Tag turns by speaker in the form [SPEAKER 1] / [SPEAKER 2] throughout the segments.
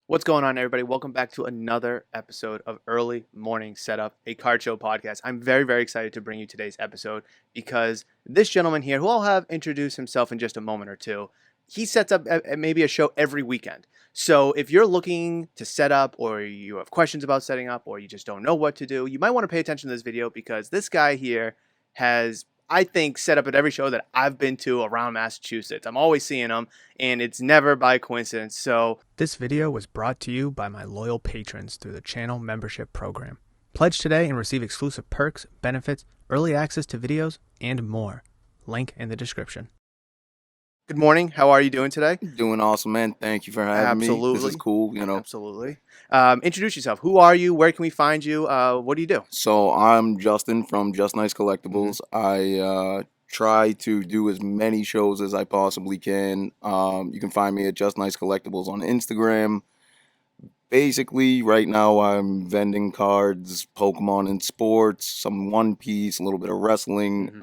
[SPEAKER 1] What's going on, everybody? Welcome back to another episode of Early Morning Setup, a card show podcast. I'm very, very excited to bring you today's episode because this gentleman here, who I'll have introduce himself in just a moment or two, he sets up maybe a show every weekend. So if you're looking to set up, or you have questions about setting up, or you just don't know what to do, you might want to pay attention to this video because this guy here has, I think, set up at every show that I've been to around Massachusetts. I'm always seeing him, and it's never by coincidence. So this video was brought to you by my loyal patrons through the channel membership program. Pledge today and receive exclusive perks, benefits, early access to videos, and more. Link in the description. Good morning. How are you doing today?
[SPEAKER 2] Doing awesome, man. Thank you for having me. This is cool,
[SPEAKER 1] Absolutely. Introduce yourself. Who are you? Where can we find you? What do you do?
[SPEAKER 2] So I'm Justin from Just Nice Collectibles. I try to do as many shows as I possibly can. You can find me at Just Nice Collectibles on Instagram. Basically, right now I'm vending cards, Pokemon and sports, some One Piece, a little bit of wrestling.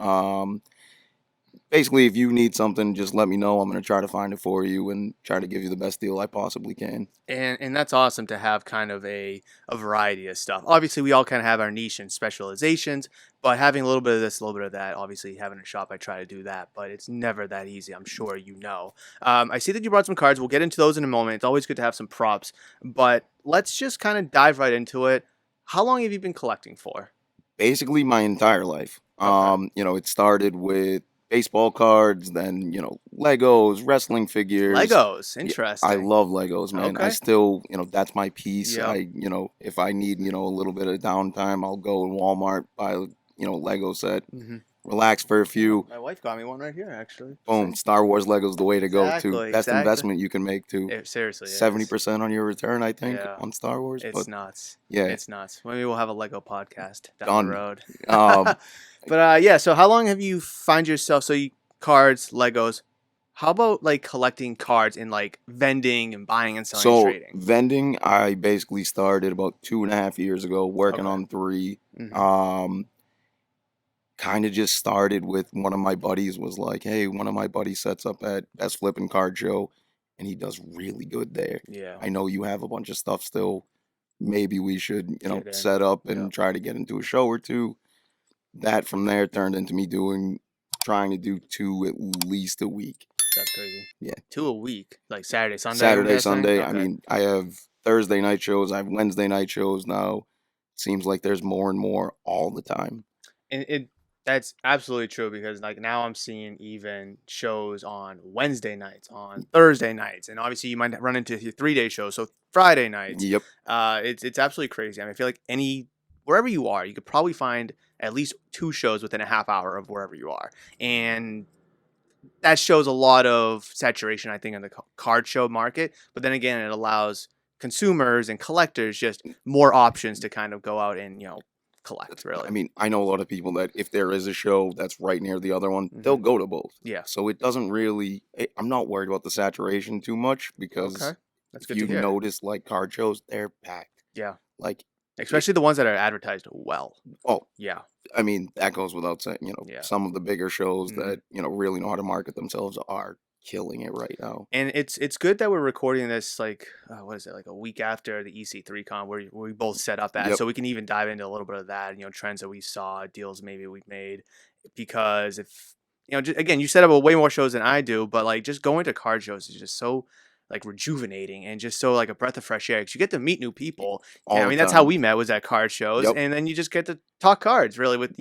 [SPEAKER 2] Basically, if you need something, just let me know. I'm going to try to find it for you and try to give you the best deal I possibly can.
[SPEAKER 1] And that's awesome to have kind of a variety of stuff. Obviously, we all kind of have our niche and specializations, but having a little bit of this, a little bit of that, obviously having a shop, I try to do that, but it's never that easy. I'm sure you know. I see that you brought some cards. We'll get into those in a moment. It's always good to have some props, but let's just kind of dive right into it. How long have you been collecting for?
[SPEAKER 2] Basically, my entire life.
[SPEAKER 1] Okay.
[SPEAKER 2] It started with baseball cards, then Legos, wrestling figures.
[SPEAKER 1] Legos,
[SPEAKER 2] I
[SPEAKER 1] interesting.
[SPEAKER 2] love Legos, man. I
[SPEAKER 1] Okay.
[SPEAKER 2] still, that's my piece.
[SPEAKER 1] Yep.
[SPEAKER 2] If I need, a little bit of downtime, I'll go in Walmart, buy, Lego set, relax for a few.
[SPEAKER 1] My wife got me one right here, actually.
[SPEAKER 2] Boom, Star Wars Legos the way to go too.
[SPEAKER 1] Exactly,
[SPEAKER 2] Best
[SPEAKER 1] exactly.
[SPEAKER 2] investment you can make too.
[SPEAKER 1] It seriously is.
[SPEAKER 2] 70% on your return, I think,
[SPEAKER 1] Yeah.
[SPEAKER 2] on Star Wars.
[SPEAKER 1] It's
[SPEAKER 2] But
[SPEAKER 1] nuts.
[SPEAKER 2] yeah,
[SPEAKER 1] It's nuts. Maybe we'll have a Lego podcast down
[SPEAKER 2] done.
[SPEAKER 1] the road.
[SPEAKER 2] Um,
[SPEAKER 1] But yeah, so how long have you find yourself, so you cards, Legos, how about like collecting cards and like vending and buying and selling and
[SPEAKER 2] So
[SPEAKER 1] trading?
[SPEAKER 2] vending, I basically started about 2.5 years ago, working
[SPEAKER 1] Okay.
[SPEAKER 2] on 3.
[SPEAKER 1] Mhm.
[SPEAKER 2] Kind of just started with one of my buddies was like, hey, one of my buddies sets up at Best Flipping Card Show, and he does really good there.
[SPEAKER 1] Yeah.
[SPEAKER 2] I know you have a bunch of stuff still. Maybe we should,
[SPEAKER 1] Get in.
[SPEAKER 2] set up and
[SPEAKER 1] Yep.
[SPEAKER 2] try to get into a show or two. That from there turned into me trying to do 2 at least a week.
[SPEAKER 1] That's crazy.
[SPEAKER 2] Yeah.
[SPEAKER 1] 2 a week, like Saturday, Sunday. I'm
[SPEAKER 2] Saturday,
[SPEAKER 1] guessing?
[SPEAKER 2] Sunday. I
[SPEAKER 1] Okay.
[SPEAKER 2] mean, I have Thursday night shows. I have Wednesday night shows now. Seems like there's more and more all the time.
[SPEAKER 1] And that's absolutely true because like now I'm seeing even shows on Wednesday nights, on Thursday nights, and obviously you might run into your 3-day shows, so Friday nights.
[SPEAKER 2] Yep.
[SPEAKER 1] It's absolutely crazy. I mean, I feel like wherever you are, you could probably find at least 2 shows within a half hour of wherever you are, and that shows a lot of saturation, I think, in the card show market. But then again, it allows consumers and collectors just more options to kind of go out and collect. Really,
[SPEAKER 2] I mean, I know a lot of people that if there is a show that's right near the other one, they'll go to both.
[SPEAKER 1] yeah.
[SPEAKER 2] So it doesn't really. I'm not worried about the saturation too much because
[SPEAKER 1] Okay, that's
[SPEAKER 2] if
[SPEAKER 1] good
[SPEAKER 2] you
[SPEAKER 1] to hear.
[SPEAKER 2] notice, like card shows, they're packed.
[SPEAKER 1] Yeah.
[SPEAKER 2] Like,
[SPEAKER 1] Especially the ones that are advertised well.
[SPEAKER 2] oh,
[SPEAKER 1] Yeah.
[SPEAKER 2] I mean, that goes without saying.
[SPEAKER 1] Yeah.
[SPEAKER 2] Some of the bigger shows
[SPEAKER 1] Mhm.
[SPEAKER 2] that really know how to market themselves are killing it right now.
[SPEAKER 1] And it's good that we're recording this like what is it, like a week after the EC3 con where we both set up at,
[SPEAKER 2] Yep.
[SPEAKER 1] so we can even dive into a little bit of that, trends that we saw, deals maybe we've made, because if just, again, you set up way more shows than I do, but like just going to card shows is just so like rejuvenating and just so like a breath of fresh air because you get to meet new people.
[SPEAKER 2] All
[SPEAKER 1] Yeah, I
[SPEAKER 2] the
[SPEAKER 1] mean that's how
[SPEAKER 2] time.
[SPEAKER 1] we met, was at card shows,
[SPEAKER 2] Yep.
[SPEAKER 1] and then you just get to talk cards really with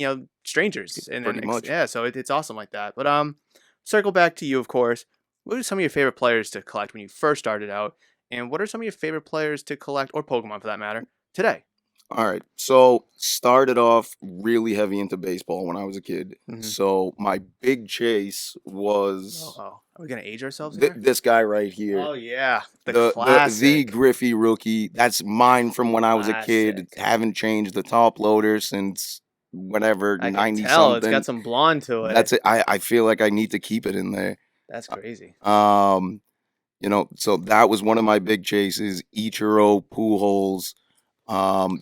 [SPEAKER 1] strangers, and then
[SPEAKER 2] Pretty much.
[SPEAKER 1] yeah, so it's awesome like that. But circle back to you, of course. What are some of your favorite players to collect when you first started out? And what are some of your favorite players to collect, or Pokemon for that matter, today?
[SPEAKER 2] All right. So started off really heavy into baseball when I was a kid.
[SPEAKER 1] Mhm.
[SPEAKER 2] So my big chase was
[SPEAKER 1] Oh, are we gonna age ourselves
[SPEAKER 2] th-
[SPEAKER 1] here?
[SPEAKER 2] this guy right here.
[SPEAKER 1] Oh yeah, the
[SPEAKER 2] The
[SPEAKER 1] classic.
[SPEAKER 2] Griffey rookie. That's mine from when I was a kid.
[SPEAKER 1] Classic.
[SPEAKER 2] Haven't changed the top loader since whatever
[SPEAKER 1] I can
[SPEAKER 2] 90
[SPEAKER 1] tell it's
[SPEAKER 2] something.
[SPEAKER 1] got some blonde to it.
[SPEAKER 2] That's it. I feel like I need to keep it in there.
[SPEAKER 1] That's crazy.
[SPEAKER 2] So that was one of my big chases. Ichiro, Pujols,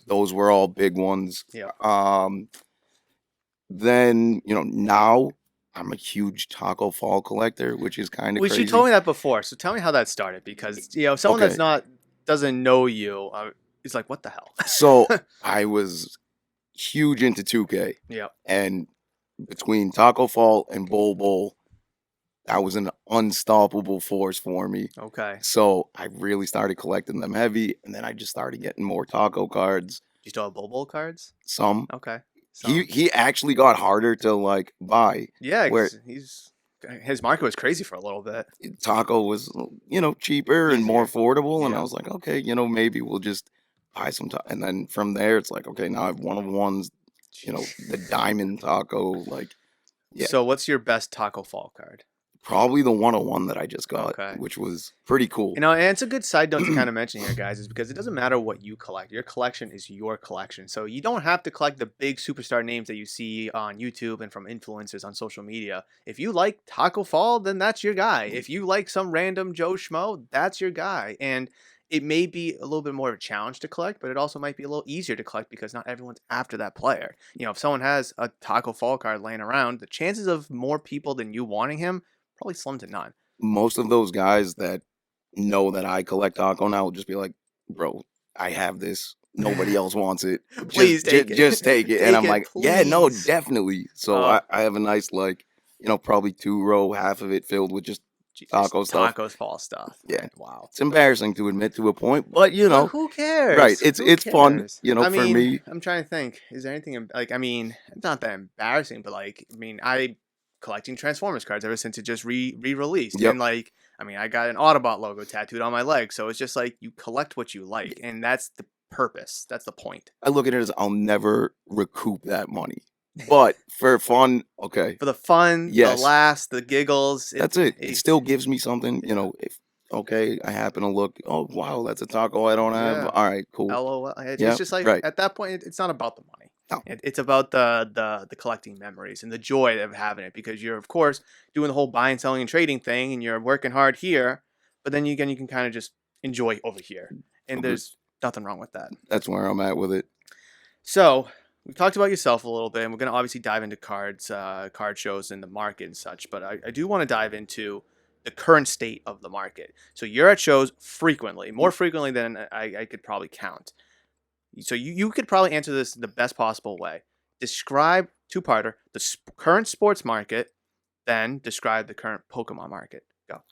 [SPEAKER 2] those were all big ones.
[SPEAKER 1] Yeah.
[SPEAKER 2] Then now I'm a huge Taco Fall collector, which is kind of
[SPEAKER 1] Which
[SPEAKER 2] crazy.
[SPEAKER 1] you told me that before, so tell me how that started, because someone that's
[SPEAKER 2] Okay.
[SPEAKER 1] not doesn't know you, he's like, what the hell?
[SPEAKER 2] So I was huge into 2K,
[SPEAKER 1] Yeah.
[SPEAKER 2] and between Taco Fall and Bowl Bowl, that was an unstoppable force for me.
[SPEAKER 1] Okay.
[SPEAKER 2] So I really started collecting them heavy, and then I just started getting more taco cards.
[SPEAKER 1] Do you still have Bobo cards?
[SPEAKER 2] Some
[SPEAKER 1] Okay.
[SPEAKER 2] he actually got harder to like buy.
[SPEAKER 1] Yeah,
[SPEAKER 2] Where
[SPEAKER 1] 'cause his market was crazy for a little bit.
[SPEAKER 2] taco was, cheaper and more
[SPEAKER 1] Easier.
[SPEAKER 2] affordable, and I
[SPEAKER 1] Yeah.
[SPEAKER 2] was like, okay, maybe we'll just buy some taco. And then from there, it's like, okay, now I have one of ones, the diamond taco, like, yeah,
[SPEAKER 1] So what's your best Taco Fall card?
[SPEAKER 2] probably the 101 that I just got,
[SPEAKER 1] Okay.
[SPEAKER 2] which was pretty cool.
[SPEAKER 1] And it's a good side note to kind of mention here, guys, is because it doesn't matter what you collect. Your collection is your collection. So you don't have to collect the big superstar names that you see on YouTube and from influencers on social media. If you like Taco Fall, then that's your guy. If you like some random Joe Schmo, that's your guy. And it may be a little bit more of a challenge to collect, but it also might be a little easier to collect because not everyone's after that player. If someone has a Taco Fall card laying around, the chances of more people than you wanting him probably slim to none.
[SPEAKER 2] Most of those guys that know that I collect taco now will just be like, bro, I have this. Nobody else wants it.
[SPEAKER 1] Please take it.
[SPEAKER 2] Just take it. And
[SPEAKER 1] Take
[SPEAKER 2] I'm
[SPEAKER 1] it,
[SPEAKER 2] like, yeah, no,
[SPEAKER 1] please.
[SPEAKER 2] definitely. So
[SPEAKER 1] Oh,
[SPEAKER 2] I have a nice, like, probably 2 row, half of it filled with just taco stuff.
[SPEAKER 1] Tacos Fall stuff.
[SPEAKER 2] Yeah.
[SPEAKER 1] Wow.
[SPEAKER 2] It's embarrassing to admit to a point, but
[SPEAKER 1] But who
[SPEAKER 2] right.
[SPEAKER 1] cares? Who
[SPEAKER 2] It's fun,
[SPEAKER 1] cares?
[SPEAKER 2] for me.
[SPEAKER 1] I'm trying to think. Is there anything it's not that embarrassing, but I collecting Transformers cards ever since it just re-released.
[SPEAKER 2] Yep.
[SPEAKER 1] And I got an Autobot logo tattooed on my leg. So it's just like you collect what you like, and that's the purpose. That's the point.
[SPEAKER 2] I look at it as I'll never recoup that money. But for fun, okay.
[SPEAKER 1] For the fun,
[SPEAKER 2] Yes.
[SPEAKER 1] the laughs, the giggles.
[SPEAKER 2] That's it. It still gives me something, if okay, I happen to look, oh wow, that's a taco I don't have.
[SPEAKER 1] Yeah.
[SPEAKER 2] All right, cool.
[SPEAKER 1] LOL. It's
[SPEAKER 2] Yeah,
[SPEAKER 1] just like
[SPEAKER 2] right.
[SPEAKER 1] at that point, it's not about the money.
[SPEAKER 2] No.
[SPEAKER 1] It's about the collecting memories and the joy of having it because you're of course doing the whole buying, selling, and trading thing, and you're working hard here, but then you can kind of just enjoy over here, and
[SPEAKER 2] Okay.
[SPEAKER 1] there's nothing wrong with that.
[SPEAKER 2] That's where I'm at with it.
[SPEAKER 1] So we've talked about yourself a little bit, and we're gonna obviously dive into cards, card shows, and the market and such. But I do want to dive into the current state of the market. So you're at shows frequently, more frequently than I could probably count. So you could probably answer this the best possible way. Describe two-parter the current sports market, then describe the current Pokemon market. Go.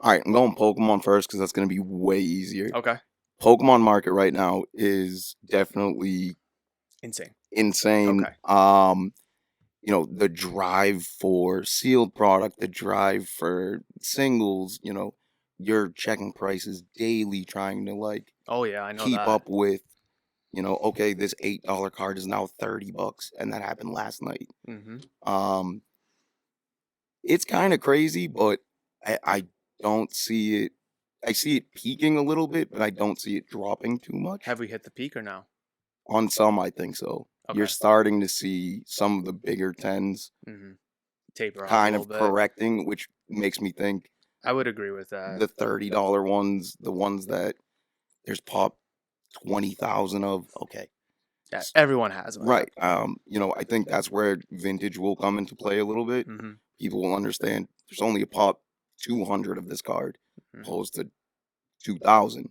[SPEAKER 2] All right, I'm going Pokemon first because that's going to be way easier.
[SPEAKER 1] Okay.
[SPEAKER 2] Pokemon market right now is definitely
[SPEAKER 1] Insane.
[SPEAKER 2] insane.
[SPEAKER 1] Okay.
[SPEAKER 2] The drive for sealed product, the drive for singles, you're checking prices daily trying to like
[SPEAKER 1] Oh yeah, I know
[SPEAKER 2] keep
[SPEAKER 1] that.
[SPEAKER 2] up with, okay, this $8 card is now $30, and that happened last night.
[SPEAKER 1] Mm-hmm.
[SPEAKER 2] It's kind of crazy, but I don't see it. I see it peaking a little bit, but I don't see it dropping too much.
[SPEAKER 1] Have we hit the peak or no?
[SPEAKER 2] On some, I think so.
[SPEAKER 1] Okay.
[SPEAKER 2] You're starting to see some of the bigger tens
[SPEAKER 1] Mm-hmm. Taper off
[SPEAKER 2] kind
[SPEAKER 1] a
[SPEAKER 2] of
[SPEAKER 1] little bit.
[SPEAKER 2] correcting, which makes me think
[SPEAKER 1] I would agree with that.
[SPEAKER 2] the $30 ones, the ones that there's pop 20,000 of, okay.
[SPEAKER 1] Yeah, everyone has them.
[SPEAKER 2] Right. I think that's where vintage will come into play a little bit.
[SPEAKER 1] Mm-hmm.
[SPEAKER 2] People will understand there's only a pop 200 of this card, opposed to 2,000.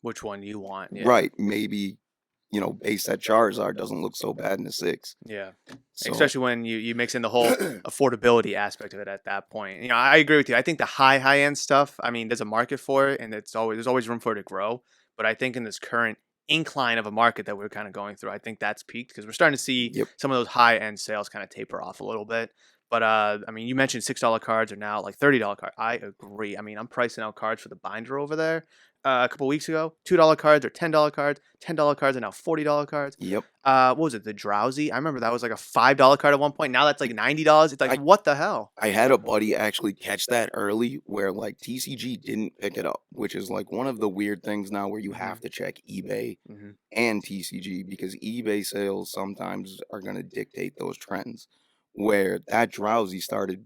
[SPEAKER 1] Which one do you want? Yeah.
[SPEAKER 2] Right. Maybe, base set Charizard doesn't look so bad in a 6.
[SPEAKER 1] Yeah.
[SPEAKER 2] So,
[SPEAKER 1] Especially when you mix in the whole affordability aspect of it at that point. I agree with you. I think the high end stuff, there's a market for it and there's always room for it to grow. But I think in this current incline of a market that we're kind of going through, I think that's peaked because we're starting to see some of those high end sales kind of taper off a little bit. But you mentioned $6 cards are now like $30 cards. I agree. I'm pricing out cards for the binder over there a couple weeks ago. $2 cards are $10 cards. $10 cards are now $40 cards.
[SPEAKER 2] Yep.
[SPEAKER 1] What was it? The Drowsy? I remember that was like a $5 card at one point. Now that's like $90. It's like, what the hell?
[SPEAKER 2] I had a buddy actually catch that early where like TCG didn't pick it up, which is like one of the weird things now where you have to check eBay and TCG because eBay sales sometimes are going to dictate those trends. Where that Drowsy started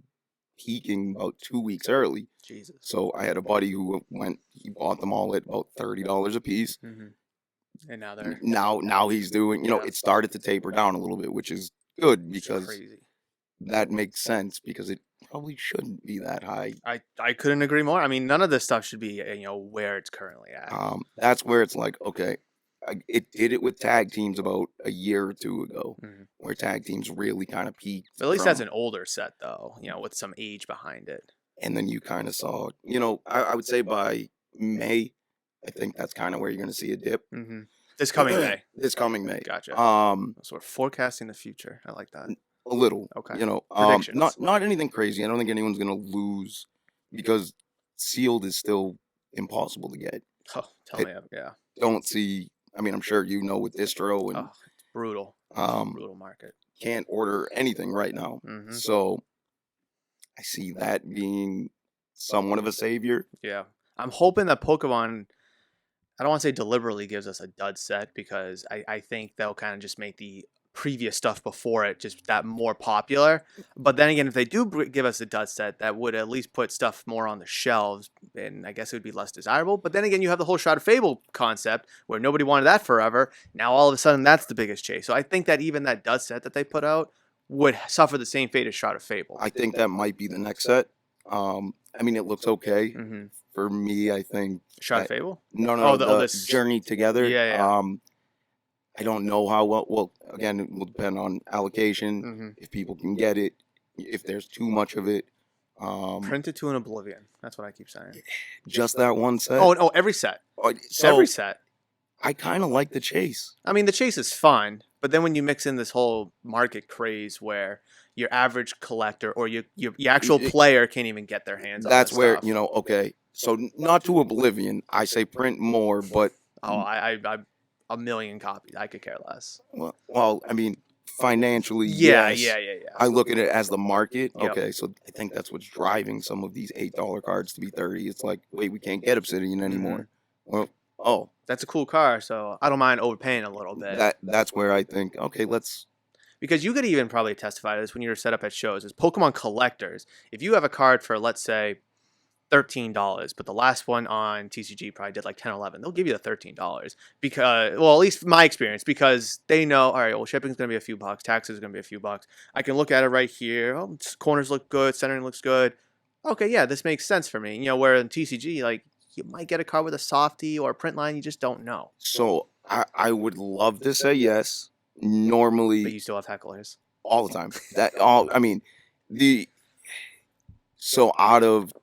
[SPEAKER 2] peaking about 2 weeks early.
[SPEAKER 1] Jesus.
[SPEAKER 2] So I had a buddy who he bought them all at about $30 a piece.
[SPEAKER 1] And now they're
[SPEAKER 2] now he's doing, it started to taper down a little bit, which is good because that makes sense because it probably shouldn't be that high.
[SPEAKER 1] I couldn't agree more. I mean, none of this stuff should be where it's currently at.
[SPEAKER 2] That's where it's like, okay, it did it with tag teams about a year or two ago,
[SPEAKER 1] Mhm.
[SPEAKER 2] where tag teams really kind of peaked.
[SPEAKER 1] But at least that's
[SPEAKER 2] from-
[SPEAKER 1] an older set though, with some age behind it.
[SPEAKER 2] and then you kind of saw, I would say by May, I think that's kind of where you're going to see a dip.
[SPEAKER 1] Mm-hmm. This coming May.
[SPEAKER 2] This coming May.
[SPEAKER 1] Gotcha.
[SPEAKER 2] Um,
[SPEAKER 1] So we're forecasting the future. I like that.
[SPEAKER 2] a little.
[SPEAKER 1] Okay.
[SPEAKER 2] Not anything crazy. I don't think anyone's going to lose because sealed is still impossible to get.
[SPEAKER 1] Oh, tell
[SPEAKER 2] It-
[SPEAKER 1] me, yeah.
[SPEAKER 2] Don't see. I mean, I'm sure with distro and
[SPEAKER 1] Oh, it's brutal. Brutal market.
[SPEAKER 2] can't order anything right now.
[SPEAKER 1] Mm-hmm.
[SPEAKER 2] So I see that being somewhat of a savior.
[SPEAKER 1] Yeah, I'm hoping that Pokemon. I don't want to say deliberately gives us a dud set because I think they'll kind of just make the previous stuff before it just that more popular. But then again, if they do give us a dud set, that would at least put stuff more on the shelves, and I guess it would be less desirable. But then again, you have the whole Shroud of Fable concept where nobody wanted that forever. Now all of a sudden, that's the biggest chase. So I think that even that dud set that they put out would suffer the same fate as Shroud of Fable.
[SPEAKER 2] I think that might be the next set. I mean, it looks okay
[SPEAKER 1] Mm-hmm.
[SPEAKER 2] for me. I think
[SPEAKER 1] Shroud of Fable?
[SPEAKER 2] no,
[SPEAKER 1] Oh,
[SPEAKER 2] the
[SPEAKER 1] this
[SPEAKER 2] Journey Together.
[SPEAKER 1] Yeah.
[SPEAKER 2] I don't know how well. Well, again, it will depend on allocation.
[SPEAKER 1] Mm-hmm.
[SPEAKER 2] If people can get it, if there's too much of it.
[SPEAKER 1] Printed to an oblivion. That's what I keep saying.
[SPEAKER 2] Just that one set.
[SPEAKER 1] Oh, every set.
[SPEAKER 2] So
[SPEAKER 1] Every set.
[SPEAKER 2] I kind of like the chase.
[SPEAKER 1] I mean, the chase is fun, but then when you mix in this whole market craze where your average collector or your actual player can't even get their hands on
[SPEAKER 2] That's
[SPEAKER 1] this
[SPEAKER 2] where
[SPEAKER 1] stuff.
[SPEAKER 2] okay. So not to oblivion. I say print more, but
[SPEAKER 1] Oh, I a million copies. I could care less.
[SPEAKER 2] well, I mean, financially,
[SPEAKER 1] Yeah.
[SPEAKER 2] yes. I look at it as the market.
[SPEAKER 1] Yep.
[SPEAKER 2] Okay, so I think that's what's driving some of these $8 cards to be 30. It's like, wait, we can't get Obsidian anymore. Well,
[SPEAKER 1] That's a cool car, so I don't mind overpaying a little bit.
[SPEAKER 2] that's where I think, okay, let's.
[SPEAKER 1] Because you could even probably testify to this when you're set up at shows. Is Pokemon collectors. If you have a card for, let's say, $13, but the last one on TCG probably did like 10, 11. They'll give you the $13 because, well, at least my experience, because they know, all right, well, shipping's going to be a few bucks, taxes are going to be a few bucks. I can look at it right here. Oh, corners look good, centering looks good. Okay, yeah, this makes sense for me. Where in TCG, like, you might get a card with a softie or a print line, you just don't know.
[SPEAKER 2] So I would love to say yes. Normally,
[SPEAKER 1] But you still have hecklers.
[SPEAKER 2] all the time. I mean, so out of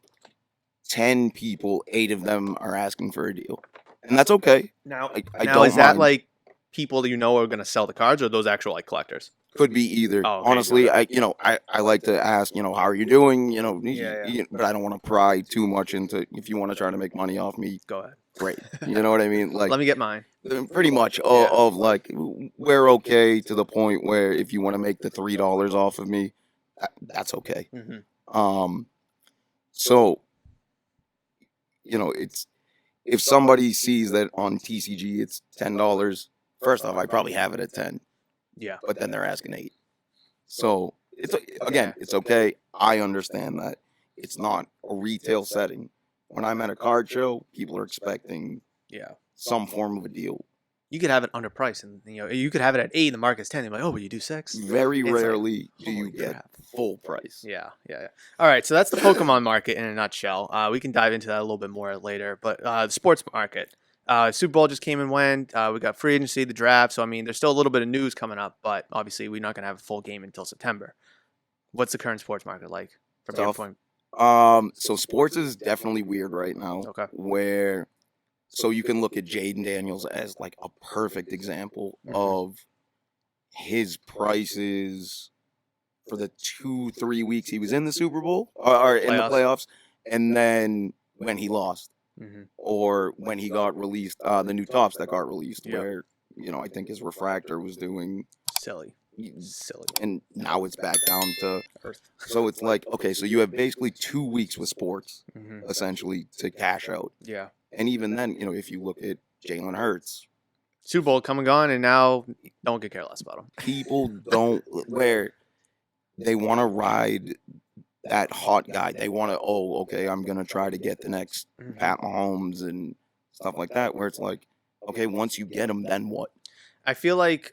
[SPEAKER 2] 10 people, 8 of them are asking for a deal, and that's okay.
[SPEAKER 1] Now,
[SPEAKER 2] I
[SPEAKER 1] now
[SPEAKER 2] don't
[SPEAKER 1] is that
[SPEAKER 2] mind.
[SPEAKER 1] like people that are going to sell the cards, or those actual like collectors?
[SPEAKER 2] Could be either.
[SPEAKER 1] Oh, okay,
[SPEAKER 2] Honestly,
[SPEAKER 1] okay.
[SPEAKER 2] I like to ask, how are you doing?
[SPEAKER 1] Yeah.
[SPEAKER 2] But I don't want to pry too much into. If you want to try to make money off me,
[SPEAKER 1] Go ahead.
[SPEAKER 2] great. You know what I mean? Like,
[SPEAKER 1] Let me get mine.
[SPEAKER 2] pretty much of like we're okay to the point where if you want to make the $3 off of me, that's okay.
[SPEAKER 1] Mm-hmm.
[SPEAKER 2] So it's if somebody sees that on TCG it's $10. First off, I probably have it at 10.
[SPEAKER 1] Yeah.
[SPEAKER 2] But then they're asking 8. So it's okay. I understand that it's not a retail setting. When I'm at a card show, people are expecting some form of a deal.
[SPEAKER 1] You could have it underpriced, and you could have it at 8, and the market's 10. They're like, oh, but you do 6.
[SPEAKER 2] Very
[SPEAKER 1] It's
[SPEAKER 2] rarely do
[SPEAKER 1] holy
[SPEAKER 2] you get
[SPEAKER 1] crap.
[SPEAKER 2] full price.
[SPEAKER 1] Yeah. All right, so that's the Pokemon market in a nutshell. We can dive into that a little bit more later, but the sports market. Super Bowl just came and went. We got free agency, the draft. So, I mean, there's still a little bit of news coming up, but obviously we're not going to have a full game until September. What's the current sports market like from your point?
[SPEAKER 2] So sports is definitely weird right now.
[SPEAKER 1] Okay.
[SPEAKER 2] So you can look at Jaden Daniels as like a perfect example of his prices for the 2-3 weeks he was in the Super Bowl or in the playoffs, and then when he lost. Or when he got released, the new tops that got released, where I think his refractor was doing
[SPEAKER 1] silly,
[SPEAKER 2] and now it's back down to
[SPEAKER 1] earth.
[SPEAKER 2] So it's like, okay, so you have basically 2 weeks with sports essentially to cash out.
[SPEAKER 1] Yeah,
[SPEAKER 2] and even then, if you look at Jalen Hurts,
[SPEAKER 1] Super Bowl come and gone, and now no one could care less about him.
[SPEAKER 2] People don't where they want to ride that hot guy. They want to, okay, I'm going to try to get the next Pat Mahomes and stuff like that, where it's like, okay, once you get him, then what?
[SPEAKER 1] I feel like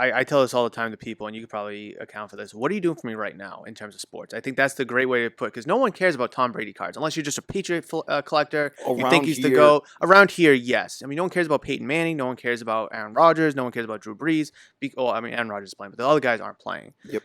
[SPEAKER 1] I tell this all the time to people, and you could probably account for this. What are you doing for me right now in terms of sports? I think that's the great way to put, because no one cares about Tom Brady cards unless you're just a Patriot collector. You think
[SPEAKER 2] Around
[SPEAKER 1] he's the
[SPEAKER 2] here,
[SPEAKER 1] GOAT. Around here, yes. I mean, no one cares about Peyton Manning. No one cares about Aaron Rodgers. No one cares about Drew Brees. I mean, Aaron Rodgers is playing, but the other guys aren't playing.
[SPEAKER 2] yep.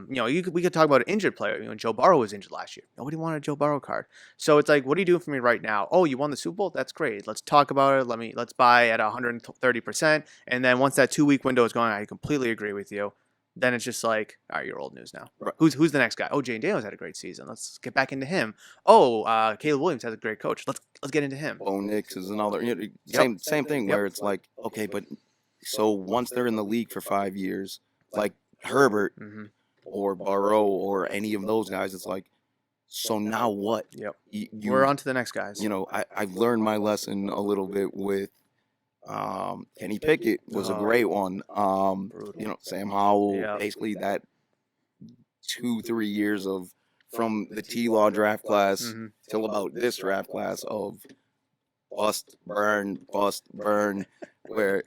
[SPEAKER 1] We could talk about an injured player. Joe Burrow was injured last year. Nobody wanted a Joe Burrow card. So it's like, what are you doing for me right now? Oh, you won the Super Bowl? That's great. Let's talk about it. Let's buy at 130%. And then once that 2-week window is going, I completely agree with you. Then it's just like, all right, you're old news now.
[SPEAKER 2] Right.
[SPEAKER 1] Who's the next guy? Oh, Jane Daniels had a great season. Let's get back into him. Oh, Caleb Williams has a great coach. Let's get into him.
[SPEAKER 2] Bo Nix is another same thing where it's like, okay, but so once they're in the league for 5 years, like Herbert
[SPEAKER 1] Mm-hmm.
[SPEAKER 2] or Burrow or any of those guys, it's like, so now what?
[SPEAKER 1] Yep.
[SPEAKER 2] You,
[SPEAKER 1] We're on to the next guys.
[SPEAKER 2] I've learned my lesson a little bit with Kenny Pickett was a great one. Sam Howell,
[SPEAKER 1] Yep.
[SPEAKER 2] basically that 2-3 years of from the T-Law draft class
[SPEAKER 1] Mm-hmm.
[SPEAKER 2] till about this draft class of bust, burn, where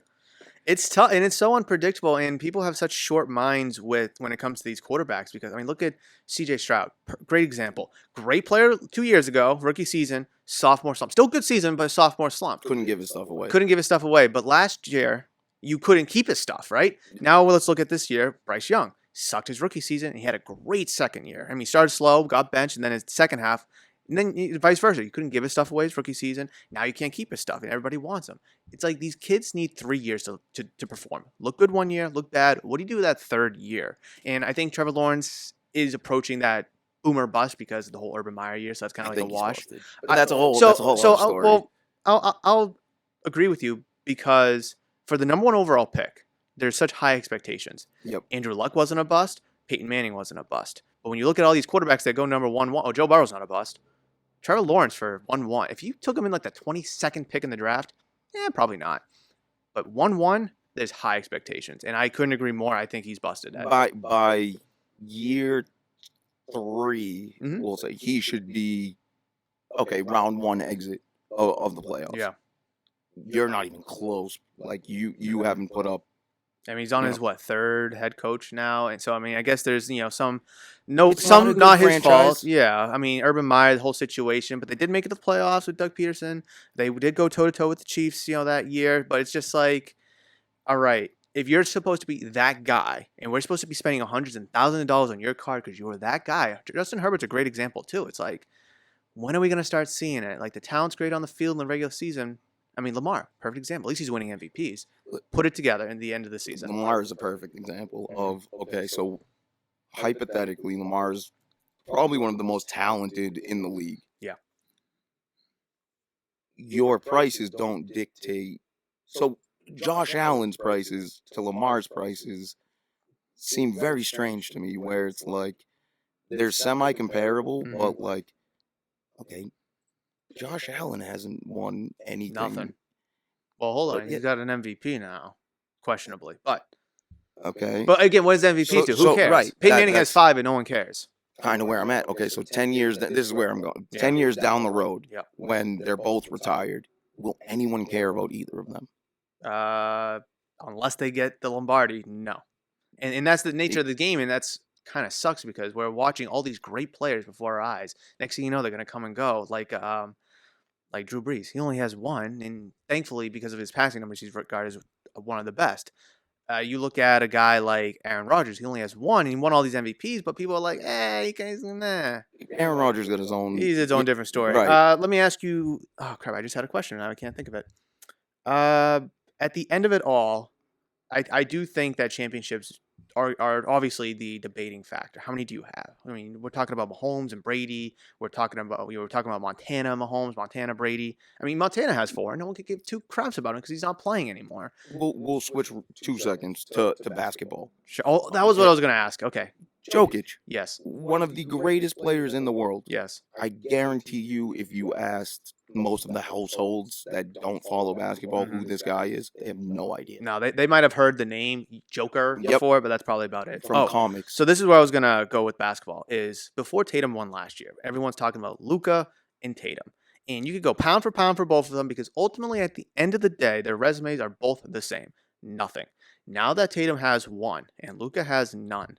[SPEAKER 1] It's tough, and it's so unpredictable, and people have such short minds when it comes to these quarterbacks. Because I mean, look at C.J. Stroud, great example, great player 2 years ago, rookie season, sophomore slump, still good season, but sophomore slump.
[SPEAKER 2] couldn't give his stuff away.
[SPEAKER 1] Couldn't give his stuff away, but last year you couldn't keep his stuff, right? Now let's look at this year. Bryce Young sucked his rookie season, and he had a great second year. I mean, he started slow, got benched, and then his second half. And then vice versa. You couldn't give his stuff away his rookie season. Now you can't keep his stuff, and everybody wants him. It's like these kids need 3 years to perform. Look good 1 year, look bad. What do you do that third year? And I think Trevor Lawrence is approaching that boomer bust because of the whole Urban Meyer year. So that's kind of like a wash.
[SPEAKER 2] But that's a whole
[SPEAKER 1] So
[SPEAKER 2] other story.
[SPEAKER 1] I'll agree with you because for the number 1 overall pick, there's such high expectations.
[SPEAKER 2] Yep.
[SPEAKER 1] Andrew Luck wasn't a bust. Peyton Manning wasn't a bust. But when you look at all these quarterbacks that go number 1, Joe Burrow's not a bust. Trevor Lawrence for 1-1. If you took him in like the 22nd pick in the draft, probably not. But 1-1, there's high expectations, and I couldn't agree more. I think he's busted.
[SPEAKER 2] By year 3,
[SPEAKER 1] Mhm.
[SPEAKER 2] we'll say he should be round 1 exit of the playoffs.
[SPEAKER 1] Yeah.
[SPEAKER 2] You're not even close. Like you haven't put up.
[SPEAKER 1] I mean, he's on his third head coach now, and so I mean, I guess there's
[SPEAKER 2] It's
[SPEAKER 1] not
[SPEAKER 2] not a good
[SPEAKER 1] his fault.
[SPEAKER 2] franchise.
[SPEAKER 1] Yeah, I mean, Urban Meyer, the whole situation, but they did make it to the playoffs with Doug Peterson. They did go toe to toe with the Chiefs, that year. But it's just like, all right, if you're supposed to be that guy, and we're supposed to be spending hundreds and thousands of dollars on your card because you're that guy. Justin Herbert's a great example too. It's like, when are we gonna start seeing it? Like the talent's great on the field in the regular season. I mean, Lamar, perfect example. At least he's winning MVPs. Put it together in the end of the season.
[SPEAKER 2] Lamar is a perfect example of so hypothetically, Lamar is probably one of the most talented in the league.
[SPEAKER 1] Yeah.
[SPEAKER 2] Your prices don't dictate. So Josh Allen's prices to Lamar's prices seem very strange to me, where it's like they're semi-comparable,
[SPEAKER 1] Mhm.
[SPEAKER 2] but like, okay, Josh Allen hasn't won anything.
[SPEAKER 1] Nothing. Well, hold on.
[SPEAKER 2] But
[SPEAKER 1] He's got an MVP now, questionably. But
[SPEAKER 2] Okay,
[SPEAKER 1] again, what does MVPs do? Who
[SPEAKER 2] so,
[SPEAKER 1] cares?
[SPEAKER 2] right,
[SPEAKER 1] Peyton Manning has
[SPEAKER 2] that's
[SPEAKER 1] 5 and no one cares.
[SPEAKER 2] kind of where I'm at. Okay, so 10 years, this is where I'm going.
[SPEAKER 1] Yeah.
[SPEAKER 2] 10 years down the road,
[SPEAKER 1] Yeah.
[SPEAKER 2] when they're both retired, will anyone care about either of them?
[SPEAKER 1] Unless they get the Lombardi, no. And that's the nature of the game, and that's kind of sucks because we're watching all these great players before our eyes. Next thing you know, they're gonna come and go. Like Drew Brees, he only has 1, and thankfully because of his passing numbers, he's regarded as one of the best. You look at a guy like Aaron Rodgers, he only has 1, and he won all these MVPs, but people are like, he guys, nah.
[SPEAKER 2] Aaron Rodgers got his own.
[SPEAKER 1] He's his own different story.
[SPEAKER 2] Right.
[SPEAKER 1] Let me ask you. Oh crap! I just had a question now. I can't think of it. At the end of it all, I do think that championships are obviously the debating factor. How many do you have? I mean, we're talking about Mahomes and Brady. We were talking about Montana, Mahomes, Montana, Brady. I mean, Montana has 4. No one could give 2 craps about him because he's not playing anymore.
[SPEAKER 2] We'll switch 2 seconds to basketball.
[SPEAKER 1] Sure. Oh, that was what I was going to ask. Okay.
[SPEAKER 2] Jokic,
[SPEAKER 1] Yes.
[SPEAKER 2] one of the greatest players in the world.
[SPEAKER 1] Yes.
[SPEAKER 2] I guarantee you, if you asked most of the households that don't follow basketball who this guy is, they have no idea.
[SPEAKER 1] No, they might have heard the name Joker
[SPEAKER 2] Yep.
[SPEAKER 1] before, but that's probably about it.
[SPEAKER 2] From comics.
[SPEAKER 1] So this is where I was gonna go with basketball. Is before Tatum won last year, everyone's talking about Luka and Tatum, and you could go pound for both of them because ultimately, at the end of the day, their resumes are both the same. Nothing. Now that Tatum has one and Luka has none,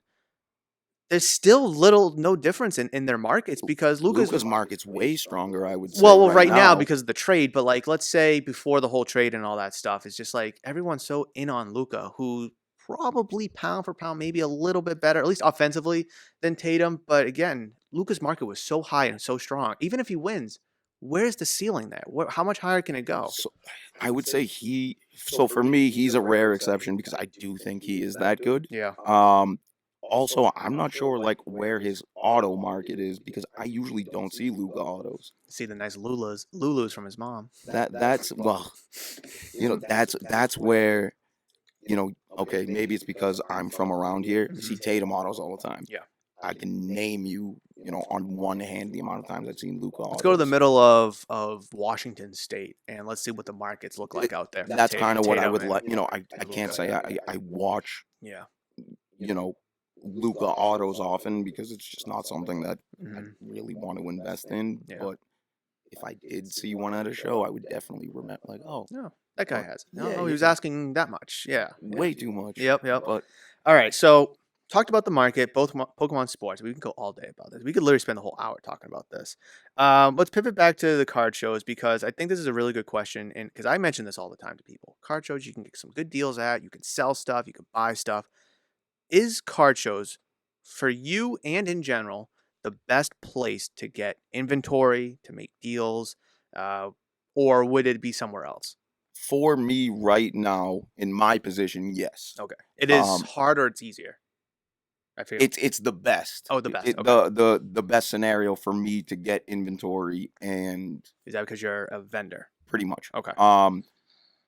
[SPEAKER 1] there's still no difference in their markets because
[SPEAKER 2] Luka's market's way stronger, I would say,
[SPEAKER 1] well,
[SPEAKER 2] right
[SPEAKER 1] right now
[SPEAKER 2] now.
[SPEAKER 1] because of the trade, but like let's say before the whole trade and all that stuff, it's just like everyone's so in on Luka, who probably pound for pound, maybe a little bit better, at least offensively, than Tatum. But again, Luka's market was so high and so strong. Even if he wins, where's the ceiling there? How much higher can it go?
[SPEAKER 2] So I would say so for me, he's a rare exception because I do think he is that good.
[SPEAKER 1] Yeah.
[SPEAKER 2] Um, Also, I'm not sure like where his auto market is because I usually don't see Luka autos.
[SPEAKER 1] See the nice Lulus from his mom.
[SPEAKER 2] That's well, that's where okay, maybe it's because I'm from around here. You see Tatum autos all the time.
[SPEAKER 1] Yeah.
[SPEAKER 2] I can name you, on one hand the amount of times I've seen Luka
[SPEAKER 1] Let's go to the
[SPEAKER 2] autos.
[SPEAKER 1] middle of Washington State and let's see what the markets look like out there.
[SPEAKER 2] That's kind of what I would
[SPEAKER 1] Tatum
[SPEAKER 2] like.
[SPEAKER 1] and
[SPEAKER 2] I can't
[SPEAKER 1] Luka.
[SPEAKER 2] say I watch,
[SPEAKER 1] Yeah.
[SPEAKER 2] you know, Luka autos often because it's just not something that I
[SPEAKER 1] Mhm.
[SPEAKER 2] really want to invest in.
[SPEAKER 1] Yeah.
[SPEAKER 2] But if I did see one at a show, I would definitely remember, like, oh,
[SPEAKER 1] No, that guy
[SPEAKER 2] oh,
[SPEAKER 1] has it.
[SPEAKER 2] yeah,
[SPEAKER 1] No, he was
[SPEAKER 2] yeah,
[SPEAKER 1] asking that much. Yeah.
[SPEAKER 2] way too much.
[SPEAKER 1] Yep.
[SPEAKER 2] But
[SPEAKER 1] All right. So talked about the market, both Pokemon sports. We can go all day about this. We could literally spend the whole hour talking about this. Let's pivot back to the card shows because I think this is a really good question, and because I mention this all the time to people. Card shows you can get some good deals at. You can sell stuff. You can buy stuff. Is card shows for you and in general the best place to get inventory to make deals, uh, or would it be somewhere else?
[SPEAKER 2] for me right now, in my position, yes.
[SPEAKER 1] Okay, it is
[SPEAKER 2] Um,
[SPEAKER 1] hard or it's easier. I figure.
[SPEAKER 2] it's the best.
[SPEAKER 1] Oh, the best. Okay.
[SPEAKER 2] The best scenario for me to get inventory and
[SPEAKER 1] Is that because you're a vendor?
[SPEAKER 2] pretty much.
[SPEAKER 1] Okay.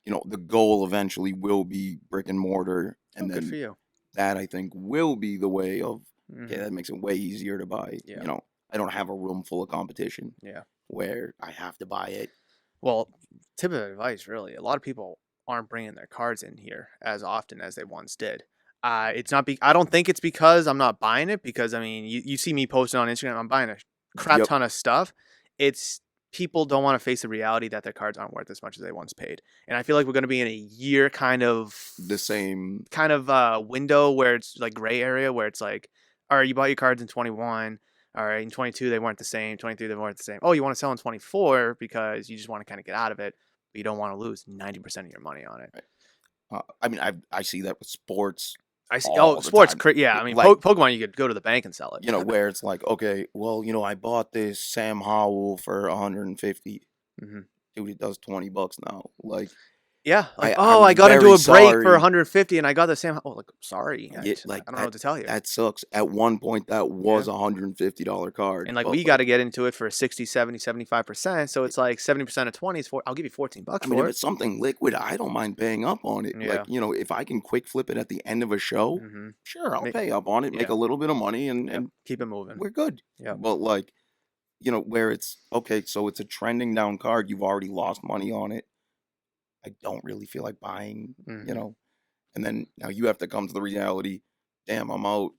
[SPEAKER 2] The goal eventually will be brick and mortar,
[SPEAKER 1] Oh,
[SPEAKER 2] and
[SPEAKER 1] good for
[SPEAKER 2] then
[SPEAKER 1] you.
[SPEAKER 2] that I think will be the way of. Okay,
[SPEAKER 1] Mhm.
[SPEAKER 2] that makes it way easier to buy.
[SPEAKER 1] Yeah.
[SPEAKER 2] I don't have a room full of competition
[SPEAKER 1] Yeah.
[SPEAKER 2] where I have to buy it.
[SPEAKER 1] Well, tip of advice, really. A lot of people aren't bringing their cards in here as often as they once did. It's not. I don't think it's because I'm not buying it. Because I mean, you see me posting on Instagram. I'm buying a crap
[SPEAKER 2] Yep.
[SPEAKER 1] ton of stuff. It's people don't want to face the reality that their cards aren't worth as much as they once paid. And I feel like we're going to be in a year
[SPEAKER 2] The same.
[SPEAKER 1] window where it's like gray area where it's like, all right, you bought your cards in 21. All right, in 22 they weren't the same. 23 they weren't the same. Oh, you want to sell in 24 because you just want to kind of get out of it, but you don't want to lose 90% of your money on it.
[SPEAKER 2] I mean, I see that with sports.
[SPEAKER 1] I see.
[SPEAKER 2] All
[SPEAKER 1] Oh,
[SPEAKER 2] the
[SPEAKER 1] sports.
[SPEAKER 2] time.
[SPEAKER 1] Yeah, I mean,
[SPEAKER 2] Like,
[SPEAKER 1] Pokemon, you could go to the bank and sell it.
[SPEAKER 2] where it's like, okay, well, I bought this Sam Howell for 150.
[SPEAKER 1] Mhm.
[SPEAKER 2] Dude, it does $20 now. Like,
[SPEAKER 1] Yeah, like
[SPEAKER 2] I'm
[SPEAKER 1] I got into
[SPEAKER 2] very
[SPEAKER 1] a break for
[SPEAKER 2] sorry.
[SPEAKER 1] 150 and I got the same. Oh, like sorry,
[SPEAKER 2] Yeah, like
[SPEAKER 1] I don't know what to tell you.
[SPEAKER 2] that sucks. At one point, that was a $150 card.
[SPEAKER 1] And like
[SPEAKER 2] but,
[SPEAKER 1] we got to get into it for 60, 70, 75%. So it's like 70% of 20 is for. I'll give you $14
[SPEAKER 2] I mean, if
[SPEAKER 1] for it.
[SPEAKER 2] it's something liquid, I don't mind paying up on it.
[SPEAKER 1] Yeah.
[SPEAKER 2] Like, if I can quick flip it at the end of a show,
[SPEAKER 1] Mhm.
[SPEAKER 2] sure, I'll
[SPEAKER 1] Make-
[SPEAKER 2] pay up on it, make
[SPEAKER 1] yeah.
[SPEAKER 2] a little bit of money, and
[SPEAKER 1] Keep it moving.
[SPEAKER 2] we're good.
[SPEAKER 1] Yeah.
[SPEAKER 2] But like, where it's okay, so it's a trending down card, you've already lost money on it. I don't really feel like buying,
[SPEAKER 1] Mhm.
[SPEAKER 2] and then now you have to come to the reality. Damn, I'm out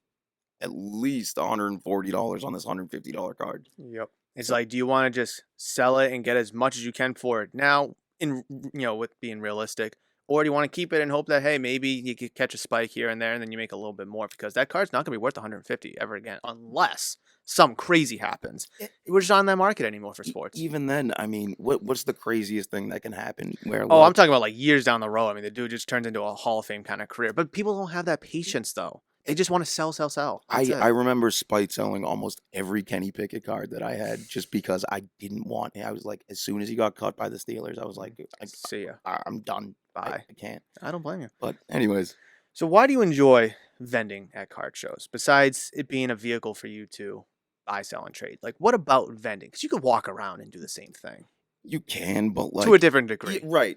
[SPEAKER 2] at least $140 on this $150 card.
[SPEAKER 1] Yep. It's
[SPEAKER 2] So
[SPEAKER 1] like, do you want to just sell it and get as much as you can for it now, with being realistic, or do you want to keep it and hope that hey, maybe you could catch a spike here and there, and then you make a little bit more because that card's not going to be worth 150 ever again unless some crazy happens. We're just not in that market anymore for sports.
[SPEAKER 2] even then, I mean, what's the craziest thing that can happen? Where
[SPEAKER 1] Oh, I'm
[SPEAKER 2] like,
[SPEAKER 1] talking about like years down the road. I mean, the dude just turns into a Hall of Fame kind of career, but people don't have that patience though. They just want to sell, sell, sell. That's
[SPEAKER 2] I
[SPEAKER 1] it.
[SPEAKER 2] remember Spite selling almost every Kenny Pickett card that I had just because I didn't want it. I was like, as soon as he got cut by the Steelers, I was like,
[SPEAKER 1] See ya.
[SPEAKER 2] I'm done.
[SPEAKER 1] Bye.
[SPEAKER 2] I can't.
[SPEAKER 1] I don't blame you.
[SPEAKER 2] But anyways,
[SPEAKER 1] So why do you enjoy vending at card shows besides it being a vehicle for you to buy, sell, and trade? Like, what about vending? Because you could walk around and do the same thing
[SPEAKER 2] you can, but like
[SPEAKER 1] to a different degree.
[SPEAKER 2] right.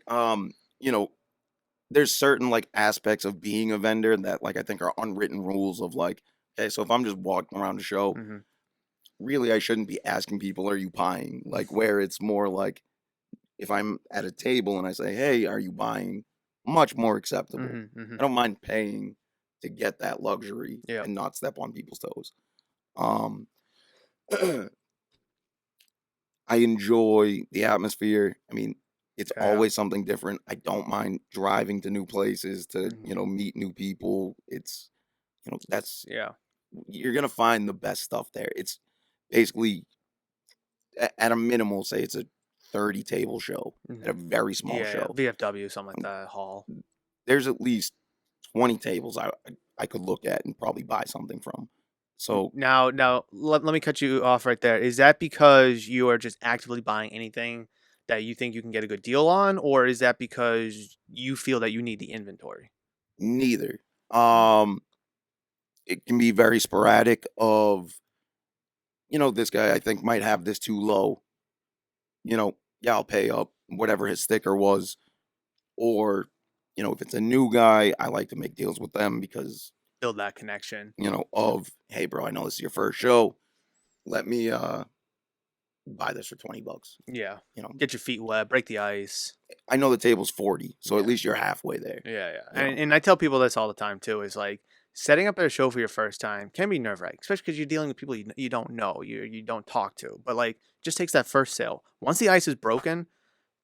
[SPEAKER 2] There's certain like aspects of being a vendor that like I think are unwritten rules of like, okay, so if I'm just walking around the show,
[SPEAKER 1] Mm-hmm.
[SPEAKER 2] really I shouldn't be asking people, are you buying? Like where it's more like if I'm at a table and I say, hey, are you buying? Much more acceptable.
[SPEAKER 1] Mm-hmm, mm-hmm.
[SPEAKER 2] I don't mind paying to get that luxury
[SPEAKER 1] Yeah.
[SPEAKER 2] and not step on people's toes. Um, I enjoy the atmosphere. I mean, It's
[SPEAKER 1] Yeah.
[SPEAKER 2] always something different. I don't mind driving to new places to,
[SPEAKER 1] Mhm.
[SPEAKER 2] meet new people. It's, that's
[SPEAKER 1] Yeah.
[SPEAKER 2] you're gonna find the best stuff there. It's basically at a minimal, say it's a 30 table show at a
[SPEAKER 1] Mhm.
[SPEAKER 2] very small
[SPEAKER 1] Yeah, yeah.
[SPEAKER 2] show.
[SPEAKER 1] VFW, something like
[SPEAKER 2] um,
[SPEAKER 1] that, hall.
[SPEAKER 2] There's at least 20 tables I could look at and probably buy something from. So
[SPEAKER 1] Now, let me cut you off right there. Is that because you are just actively buying anything that you think you can get a good deal on, or is that because you feel that you need the inventory?
[SPEAKER 2] neither.
[SPEAKER 1] Mm.
[SPEAKER 2] Um, it can be very sporadic of, this guy I think might have this too low. Yeah, I'll pay up whatever his sticker was. Or, if it's a new guy, I like to make deals with them because,
[SPEAKER 1] Build that connection.
[SPEAKER 2] of, hey bro, I know this is your first show. Let me buy this for 20 bucks.
[SPEAKER 1] Yeah.
[SPEAKER 2] You know,
[SPEAKER 1] Get your feet wet, break the ice.
[SPEAKER 2] I know the table's 40, so at
[SPEAKER 1] Yeah.
[SPEAKER 2] least you're halfway there.
[SPEAKER 1] Yeah, yeah.
[SPEAKER 2] You know,
[SPEAKER 1] And I tell people this all the time too, is like setting up a show for your first time can be nerve-wracking, especially because you're dealing with people you don't know, you don't talk to. But like just takes that first sale. Once the ice is broken,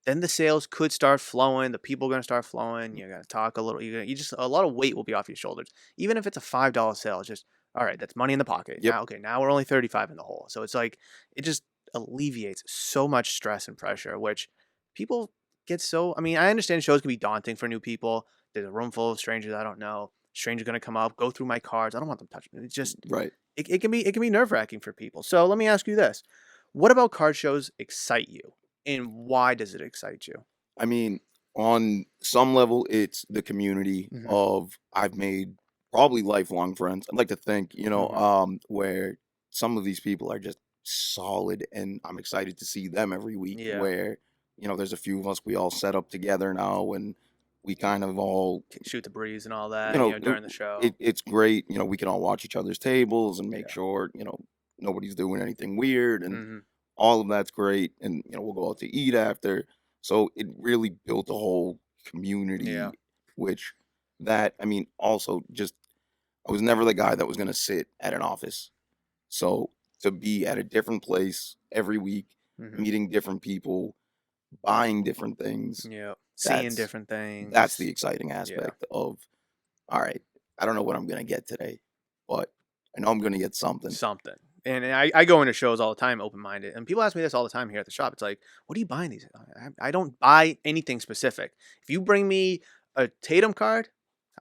[SPEAKER 1] then the sales could start flowing. The people are gonna start flowing. You're gonna talk a little. You just a lot of weight will be off your shoulders. Even if it's a $5 sale, it's just all right. That's money in the pocket.
[SPEAKER 2] yep,
[SPEAKER 1] Now, okay, now we're only 35 in the hole. So it's like it just alleviates so much stress and pressure, which people get so. I mean, I understand shows can be daunting for new people. There's a room full of strangers I don't know. Strangers gonna come up, go through my cards. I don't want them touching me. It's just
[SPEAKER 2] right.
[SPEAKER 1] it can be nerve wracking for people. So let me ask you this: what about card shows excite you, and why does it excite you?
[SPEAKER 2] I mean, on some level, it's the community
[SPEAKER 1] Mhm,
[SPEAKER 2] of I've made probably lifelong friends. I'd like to think,
[SPEAKER 1] mhm.
[SPEAKER 2] where some of these people are just solid, and I'm excited to see them every week.
[SPEAKER 1] Yeah,
[SPEAKER 2] Where there's a few of us we all set up together now, and we kind of all,
[SPEAKER 1] shoot the breeze and all
[SPEAKER 2] you
[SPEAKER 1] that,
[SPEAKER 2] know,
[SPEAKER 1] during the show.
[SPEAKER 2] it's great. We can all watch each other's tables and make
[SPEAKER 1] Yeah.
[SPEAKER 2] sure nobody's doing anything weird, and
[SPEAKER 1] Mhm.
[SPEAKER 2] all of that's great. And we'll go out to eat after. So it really built a whole
[SPEAKER 1] Yeah.
[SPEAKER 2] community, which that I mean, also just I was never the guy that was gonna sit at an office. So to be at a different place every week,
[SPEAKER 1] Mhm.
[SPEAKER 2] meeting different people, buying different things,
[SPEAKER 1] Yeah. Seeing
[SPEAKER 2] that's
[SPEAKER 1] different
[SPEAKER 2] that's the
[SPEAKER 1] things.
[SPEAKER 2] exciting
[SPEAKER 1] Yeah.
[SPEAKER 2] aspect of, all right, I don't know what I'm gonna get today, but I know I'm gonna get something.
[SPEAKER 1] Something. And I go into shows all the time open minded. And people ask me this all the time here at the shop. It's like, what are you buying these? I don't buy anything specific. If you bring me a Tatum card,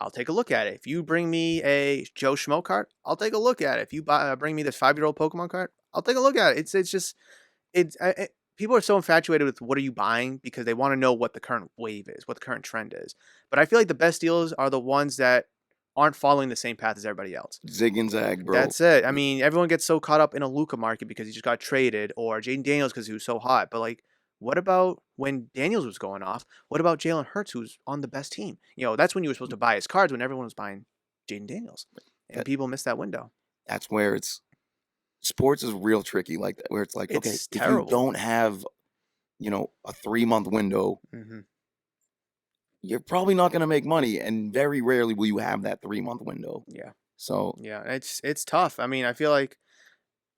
[SPEAKER 1] I'll take a look at it. If you bring me a Joe Schmo card, I'll take a look at it. If you bring me this 5-year old Pokemon card, I'll take a look at it. It's just people are so infatuated with what are you buying because they want to know what the current wave is, what the current trend is. But I feel like the best deals are the ones that aren't following the same path as everybody else.
[SPEAKER 2] Zig and zag, bro.
[SPEAKER 1] That's it. I
[SPEAKER 2] It-
[SPEAKER 1] mean, everyone gets so caught up in a Luca market because he just got traded, or Jaden Daniels because he was so hot. But like, what about when Daniels was going off? What about Jalen Hurts, who's on the best team? That's when you were supposed to buy his cards when everyone was buying Jaden Daniels, and
[SPEAKER 2] that,
[SPEAKER 1] people missed that window.
[SPEAKER 2] that's where it's sports is real tricky like that, where it's like, okay,
[SPEAKER 1] It's
[SPEAKER 2] if you
[SPEAKER 1] terrible.
[SPEAKER 2] don't have, a 3-month window,
[SPEAKER 1] Hmm.
[SPEAKER 2] you're probably not going to make money. And very rarely will you have that 3-month window.
[SPEAKER 1] Yeah,
[SPEAKER 2] So,
[SPEAKER 1] yeah, it's tough. I mean, I feel like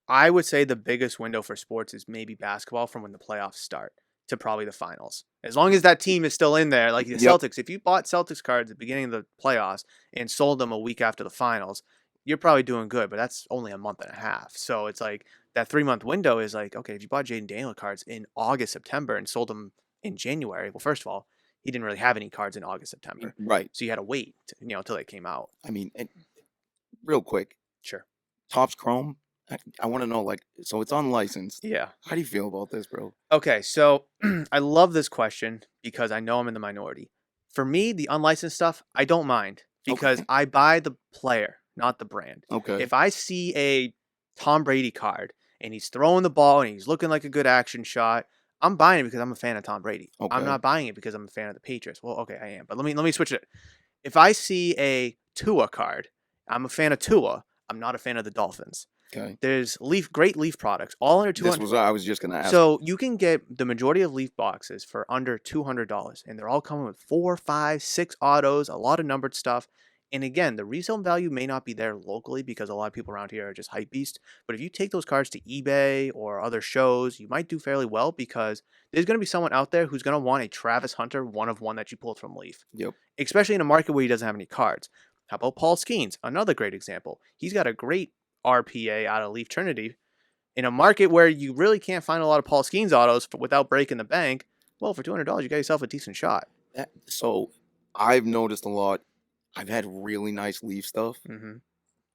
[SPEAKER 1] I would say the biggest window for sports is maybe basketball from when the playoffs start to probably the finals. As long as that team is still in there, like the
[SPEAKER 2] yep,
[SPEAKER 1] Celtics, if you bought Celtics cards at the beginning of the playoffs and sold them a week after the finals, you're probably doing good, but that's only a month and a half. So it's like that 3-month window is like, okay, if you bought Jaden Daniel cards in August, September and sold them in January, well, first of all, he didn't really have any cards in August, September.
[SPEAKER 2] right.
[SPEAKER 1] So you had to wait, until they came out.
[SPEAKER 2] I mean, and real quick,
[SPEAKER 1] Sure.
[SPEAKER 2] Topps Chrome, I want to know, like, so it's unlicensed.
[SPEAKER 1] Yeah.
[SPEAKER 2] How do you feel about this, bro?
[SPEAKER 1] Okay, so I love this question because I know I'm in the minority. For me, the unlicensed stuff, I don't mind because
[SPEAKER 2] Okay,
[SPEAKER 1] I buy the player, not the brand.
[SPEAKER 2] okay,
[SPEAKER 1] If I see a Tom Brady card and he's throwing the ball and he's looking like a good action shot, I'm buying it because I'm a fan of Tom Brady. I'm
[SPEAKER 2] okay,
[SPEAKER 1] not buying it because I'm a fan of the Patriots. Well, okay, I am, but let me switch it. If I see a Tua card, I'm a fan of Tua. I'm not a fan of the Dolphins.
[SPEAKER 2] okay.
[SPEAKER 1] There's great Leaf products, all under
[SPEAKER 2] This
[SPEAKER 1] 200.
[SPEAKER 2] was I was just gonna ask.
[SPEAKER 1] So you can get the majority of Leaf boxes for under $200, and they're all coming with 4, 5, 6 autos, a lot of numbered stuff. And again, the resale value may not be there locally because a lot of people around here are just hype beasts. But if you take those cards to eBay or other shows, you might do fairly well because there's going to be someone out there who's going to want a Travis Hunter one of one that you pulled from Leaf,
[SPEAKER 2] Yep.
[SPEAKER 1] especially in a market where he doesn't have any cards. How about Paul Skeens? Another great example. He's got a great RPA out of Leaf Trinity. In a market where you really can't find a lot of Paul Skeens autos without breaking the bank, well, for $200, you got yourself a decent shot.
[SPEAKER 2] So I've noticed a lot. I've had really nice Leaf stuff.
[SPEAKER 1] Mm-hmm.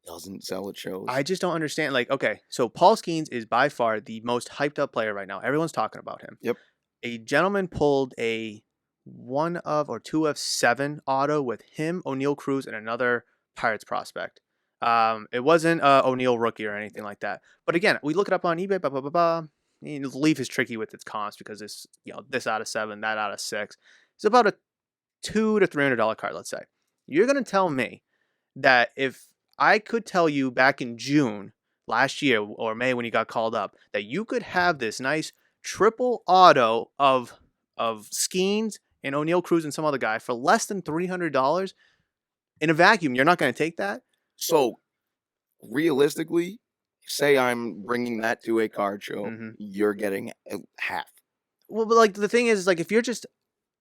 [SPEAKER 2] Doesn't sell at shows.
[SPEAKER 1] I just don't understand. Like, okay, so Paul Skeens is by far the most hyped up player right now. Everyone's talking about him.
[SPEAKER 2] Yep.
[SPEAKER 1] A gentleman pulled a 1 of or 2 of 7 auto with him, O'Neal Cruz, and another Pirates prospect. It wasn't O'Neal rookie or anything like that. But again, we look it up on eBay. Blah blah blah blah. Leaf is tricky with its comps because it's this out of 7, that out of 6. It's about a $200 to $300 card. Let's say you're gonna tell me that if I could tell you back in June last year or May when you got called up that you could have this nice triple auto of Skeens and O'Neal Cruz and some other guy for less than $300 in a vacuum, you're not going to take that?
[SPEAKER 2] So realistically, say I'm bringing that to a card show, you're getting half.
[SPEAKER 1] Well, but like the thing is, like if you're just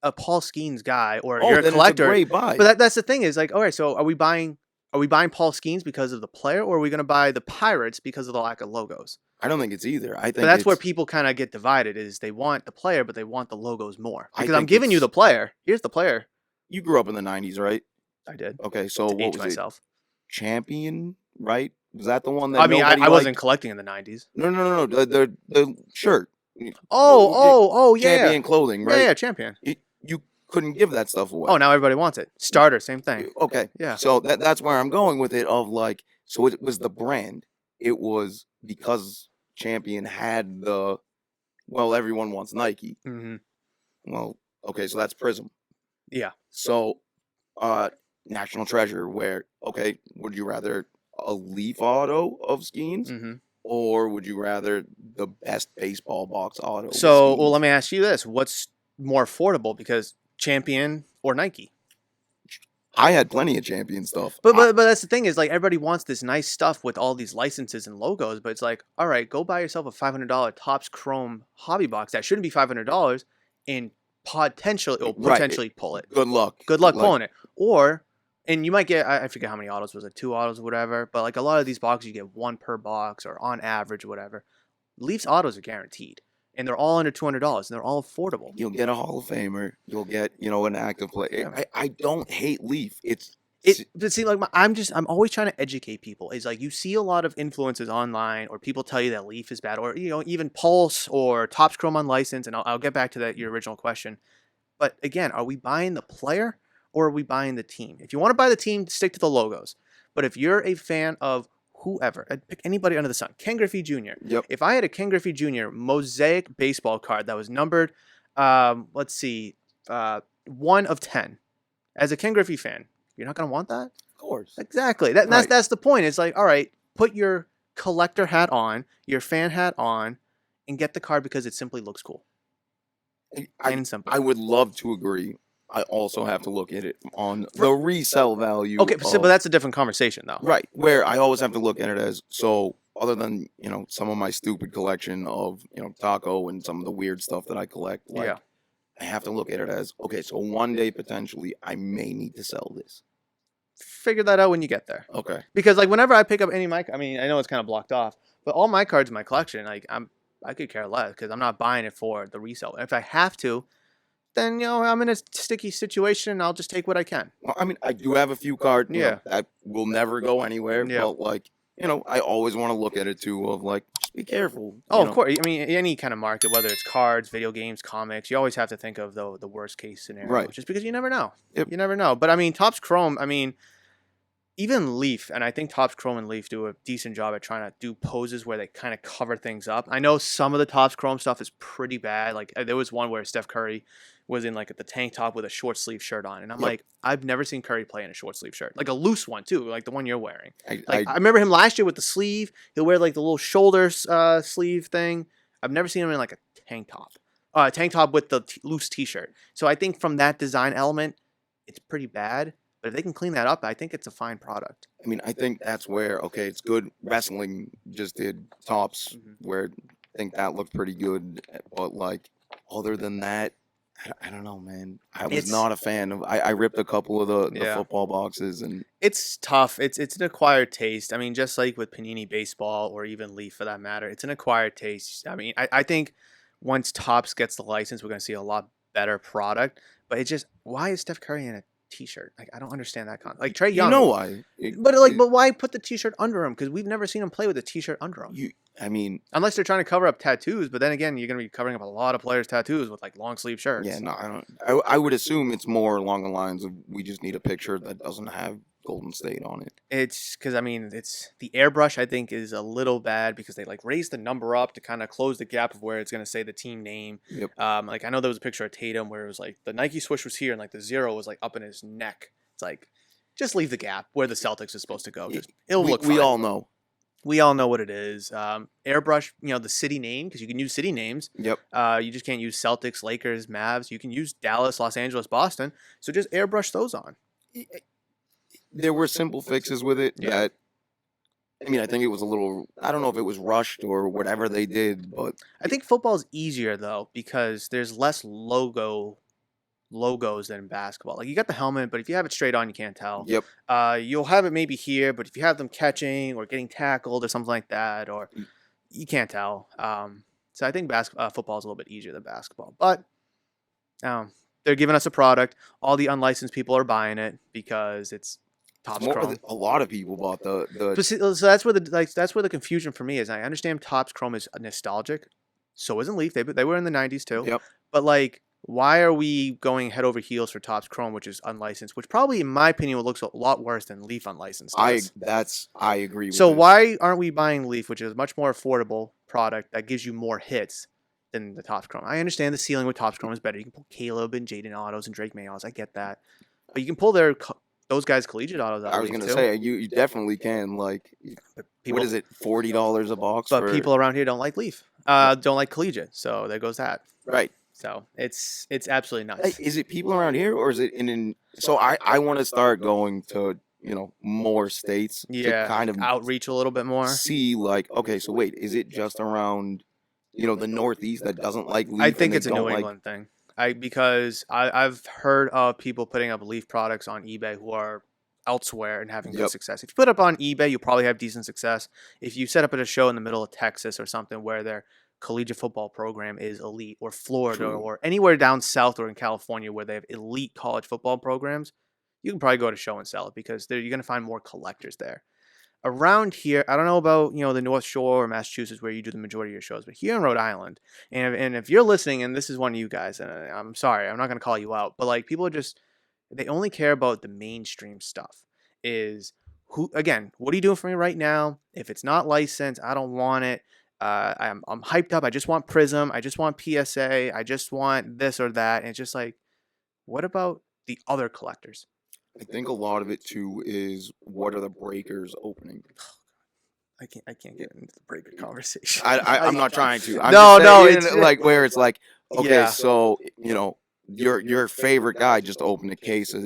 [SPEAKER 1] a Paul Skeens guy or
[SPEAKER 2] Oh,
[SPEAKER 1] you're a
[SPEAKER 2] then
[SPEAKER 1] collector,
[SPEAKER 2] it's a great buy.
[SPEAKER 1] but that's the thing is like, all right, so are we buying Paul Skeens because of the player, or are we going to buy the Pirates because of the lack of logos?
[SPEAKER 2] I don't think it's either. I think
[SPEAKER 1] But that's where people kind of get divided. Is they want the player, but they want the logos more.
[SPEAKER 2] I
[SPEAKER 1] Because I'm
[SPEAKER 2] think
[SPEAKER 1] giving you
[SPEAKER 2] it's-
[SPEAKER 1] the player. Here's the player.
[SPEAKER 2] you grew up in the 90s, right?
[SPEAKER 1] I did.
[SPEAKER 2] Okay, so
[SPEAKER 1] To
[SPEAKER 2] what
[SPEAKER 1] age
[SPEAKER 2] was
[SPEAKER 1] myself.
[SPEAKER 2] it? Champion, right? Was that the one that
[SPEAKER 1] I mean,
[SPEAKER 2] nobody
[SPEAKER 1] I wasn't
[SPEAKER 2] liked?
[SPEAKER 1] collecting in the 90s.
[SPEAKER 2] No. The shirt.
[SPEAKER 1] Oh, yeah.
[SPEAKER 2] Champion clothing, right?
[SPEAKER 1] Yeah, champion.
[SPEAKER 2] You couldn't give that stuff away.
[SPEAKER 1] Oh, now everybody wants it. Starter, same thing.
[SPEAKER 2] Okay.
[SPEAKER 1] Yeah.
[SPEAKER 2] So that's where I'm going with it of like, so it was the brand. It was because Champion had well, everyone wants Nike.
[SPEAKER 1] Mm-hmm.
[SPEAKER 2] Well, okay, so that's Prism.
[SPEAKER 1] Yeah.
[SPEAKER 2] So, National Treasure, where, okay, would you rather a Leaf auto of Skeens?
[SPEAKER 1] Mm-hmm.
[SPEAKER 2] Or would you rather the best baseball box auto?
[SPEAKER 1] So, well, let me ask you this. What's more affordable? Because Champion or Nike?
[SPEAKER 2] I had plenty of Champion stuff.
[SPEAKER 1] But that's the thing is like everybody wants this nice stuff with all these licenses and logos, but it's like, all right, go buy yourself a $500 Topps Chrome hobby box that shouldn't be $500 and potentially pull it.
[SPEAKER 2] Good luck.
[SPEAKER 1] Good luck pulling it. Or, and you might get, I forget how many autos was it, 2 autos or whatever, but like a lot of these boxes, you get 1 per box or on average, whatever. Leafs autos are guaranteed. And they're all under $200 and they're all affordable.
[SPEAKER 2] You'll get a Hall of Famer. You'll get, an active player.
[SPEAKER 1] Yeah.
[SPEAKER 2] I don't hate Leaf.
[SPEAKER 1] But see, like I'm always trying to educate people. It's like you see a lot of influences online, or people tell you that Leaf is bad, or even Pulse or Topps Chrome Unlicensed. And I'll get back to that your original question. But again, are we buying the player or are we buying the team? If you want to buy the team, stick to the logos. But if you're a fan of whoever, I'd pick anybody under the sun. Ken Griffey Jr.
[SPEAKER 2] Yep.
[SPEAKER 1] If I had a Ken Griffey Jr. mosaic baseball card that was numbered, 1 of 10, as a Ken Griffey fan, you're not gonna want that.
[SPEAKER 2] Of course.
[SPEAKER 1] Exactly. That's the point. It's like, all right, put your collector hat on, your fan hat on, and get the card because it simply looks cool. Plain and simple.
[SPEAKER 2] I would love to agree. I also have to look at it on the resale value.
[SPEAKER 1] Okay, but that's a different conversation, though.
[SPEAKER 2] Right, where I always have to look at it as, so other than, some of my stupid collection of, taco and some of the weird stuff that I collect,
[SPEAKER 1] Yeah.
[SPEAKER 2] I have to look at it as, okay, so one day potentially I may need to sell this.
[SPEAKER 1] Figure that out when you get there.
[SPEAKER 2] Okay.
[SPEAKER 1] Because like whenever I pick up any of my, I mean, I know it's kind of blocked off, but all my cards in my collection, like I could care less because I'm not buying it for the resale. If I have to, then I'm in a sticky situation and I'll just take what I can.
[SPEAKER 2] Well, I mean, I do have a few cards
[SPEAKER 1] Yeah.
[SPEAKER 2] that will never go anywhere,
[SPEAKER 1] Yeah.
[SPEAKER 2] but like, I always want to look at it too of like, just be careful.
[SPEAKER 1] Oh, of course. I mean, any kind of market, whether it's cards, video games, comics, you always have to think of the worst case scenario,
[SPEAKER 2] Right.
[SPEAKER 1] just because you never know.
[SPEAKER 2] Yep.
[SPEAKER 1] You never know. But I mean, Topps Chrome, I mean, even Leaf, and I think Topps Chrome and Leaf do a decent job at trying to do poses where they kind of cover things up. I know some of the Topps Chrome stuff is pretty bad. Like there was one where Steph Curry was in like the tank top with a short sleeve shirt on, and I'm
[SPEAKER 2] Yep.
[SPEAKER 1] like, I've never seen Curry play in a short sleeve shirt, like a loose one too, like the one you're wearing.
[SPEAKER 2] I
[SPEAKER 1] I remember him last year with the sleeve. He'll wear like the little shoulder sleeve thing. I've never seen him in like a tank top with the loose T-shirt. So I think from that design element, it's pretty bad. But if they can clean that up, I think it's a fine product.
[SPEAKER 2] I mean, I think that's where, okay, it's good. Wrestling just did Tops, where I think that looked pretty good. But, like, other than that, I don't know, man. I was
[SPEAKER 1] It's
[SPEAKER 2] not a fan of. I ripped a couple of the
[SPEAKER 1] yeah.
[SPEAKER 2] football boxes, and
[SPEAKER 1] It's tough. It's an acquired taste. I mean, just like with Panini Baseball or even Leaf for that matter, it's an acquired taste. I mean, I think once Topps gets the license, we're gonna see a lot better product. But it's just why is Steph Curry in a t-shirt? Like I don't understand that like Trey
[SPEAKER 2] you know
[SPEAKER 1] Young.
[SPEAKER 2] why?
[SPEAKER 1] But why put the t-shirt under him? Because we've never seen him play with a t-shirt under him.
[SPEAKER 2] I mean,
[SPEAKER 1] Unless they're trying to cover up tattoos, but then again, you're gonna be covering up a lot of players' tattoos with like long sleeve shirts.
[SPEAKER 2] yeah, no, I don't. I would assume it's more along the lines of we just need a picture that doesn't have Golden State on it.
[SPEAKER 1] It's because I mean, it's the airbrush. I think is a little bad because they like raise the number up to kind of close the gap of where it's gonna say the team name.
[SPEAKER 2] Yep.
[SPEAKER 1] Like I know there was a picture of Tatum where it was like the Nike swoosh was here and like the 0 was like up in his neck. It's like just leave the gap where the Celtics is supposed to go. It'll look.
[SPEAKER 2] We
[SPEAKER 1] fine.
[SPEAKER 2] all know.
[SPEAKER 1] We all know what it is. Airbrush, the city name, because you can use city names.
[SPEAKER 2] Yep.
[SPEAKER 1] You just can't use Celtics, Lakers, Mavs. You can use Dallas, Los Angeles, Boston. So just airbrush those on.
[SPEAKER 2] There were simple fixes with it that, I mean, I think it was a little, I don't know if it was rushed or whatever they did, but
[SPEAKER 1] I think football's easier, though, because there's less logos than basketball. Like you got the helmet, but if you have it straight on, you can't tell.
[SPEAKER 2] Yep.
[SPEAKER 1] You'll have it maybe here, but if you have them catching or getting tackled or something like that, or you can't tell. So I think football is a little bit easier than basketball, but they're giving us a product. All the unlicensed people are buying it because it's Topps Chrome.
[SPEAKER 2] A lot of people bought the.
[SPEAKER 1] So that's where the confusion for me is. I understand Topps Chrome is nostalgic. So isn't Leaf. They were in the 90s too.
[SPEAKER 2] Yep.
[SPEAKER 1] But like, why are we going head over heels for Topps Chrome, which is unlicensed, which probably, in my opinion, looks a lot worse than Leaf unlicensed does.
[SPEAKER 2] I agree with
[SPEAKER 1] So
[SPEAKER 2] this.
[SPEAKER 1] why aren't we buying Leaf, which is a much more affordable product that gives you more hits than the Topps Chrome? I understand the ceiling with Topps Chrome is better. You can pull Caleb and Jaden Autos and Drake Mayos. I get that. But you can pull those guys' collegiate autos out.
[SPEAKER 2] I was gonna say you definitely can. Like, what is it? $40 a box.
[SPEAKER 1] But people around here don't like Leaf. Don't like collegiate. So there goes that.
[SPEAKER 2] Right.
[SPEAKER 1] So it's absolutely nuts.
[SPEAKER 2] Is it people around here or is it in? So I want to start going to more states.
[SPEAKER 1] Yeah.
[SPEAKER 2] To kind of
[SPEAKER 1] outreach a little bit more.
[SPEAKER 2] See, like, okay, so wait, is it just around the Northeast that doesn't like Leaf?
[SPEAKER 1] I think it's a New England thing. Because I've heard of people putting up Leaf products on eBay who are elsewhere and having good success. If you put up on eBay, you'll probably have decent success. If you set up at a show in the middle of Texas or something where their collegiate football program is elite, or Florida or anywhere down south or in California where they have elite college football programs, you can probably go to show and sell it because you're going to find more collectors there. Around here, I don't know about the North Shore or Massachusetts where you do the majority of your shows, but here in Rhode Island, and if you're listening, and this is one of you guys, and I'm sorry, I'm not going to call you out, but like people are they only care about the mainstream stuff. Is what are you doing for me right now? If it's not licensed, I don't want it. I'm hyped up. I just want Prism. I just want PSA. I just want this or that. And it's just like, what about the other collectors?
[SPEAKER 2] I think a lot of it too is what are the breakers opening?
[SPEAKER 1] I can't get into the breaker conversation.
[SPEAKER 2] I'm not trying to.
[SPEAKER 1] It's
[SPEAKER 2] like where it's like, okay,
[SPEAKER 1] yeah.
[SPEAKER 2] So your favorite guy just opened a case of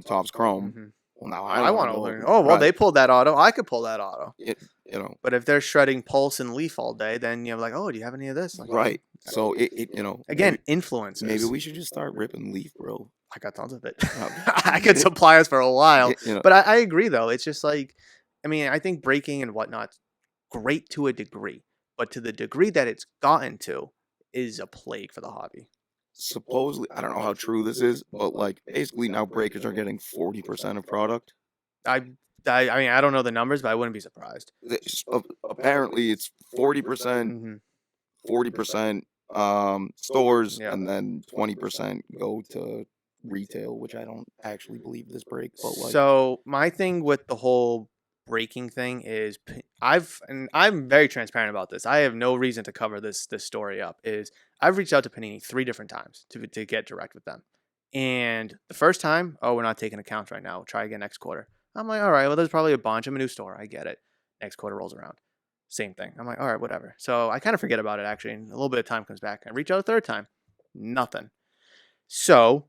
[SPEAKER 2] Topps Chrome.
[SPEAKER 1] Mm-hmm.
[SPEAKER 2] Well, now
[SPEAKER 1] I want to open it. Oh well, they pulled that auto. I could pull that auto. But if they're shredding Pulse and Leaf all day, then you're like, oh, do you have any of this? Like,
[SPEAKER 2] right. So
[SPEAKER 1] again, influencers.
[SPEAKER 2] Maybe we should just start ripping Leaf, bro.
[SPEAKER 1] I got tons of it. I could supply us for a while. But I agree, though. It's just like, I mean, I think breaking and whatnot, great to a degree. But to the degree that it's gotten to is a plague for the hobby.
[SPEAKER 2] Supposedly, I don't know how true this is, but like basically now breakers are getting 40% of product.
[SPEAKER 1] I mean, I don't know the numbers, but I wouldn't be surprised.
[SPEAKER 2] Apparently, it's 40%, 40% stores, and then 20% go to retail, which I don't actually believe this break. But like,
[SPEAKER 1] so my thing with the whole breaking thing is I'm very transparent about this. I have no reason to cover this story up. I've reached out to Panini 3 different times to get direct with them. And the first time, we're not taking accounts right now. We'll try again next quarter. I'm like, all right, well, there's probably a bunch. I'm a new store. I get it. Next quarter rolls around. Same thing. I'm like, all right, whatever. So I kind of forget about it, actually. And a little bit of time comes back. I reach out a third time. Nothing. So,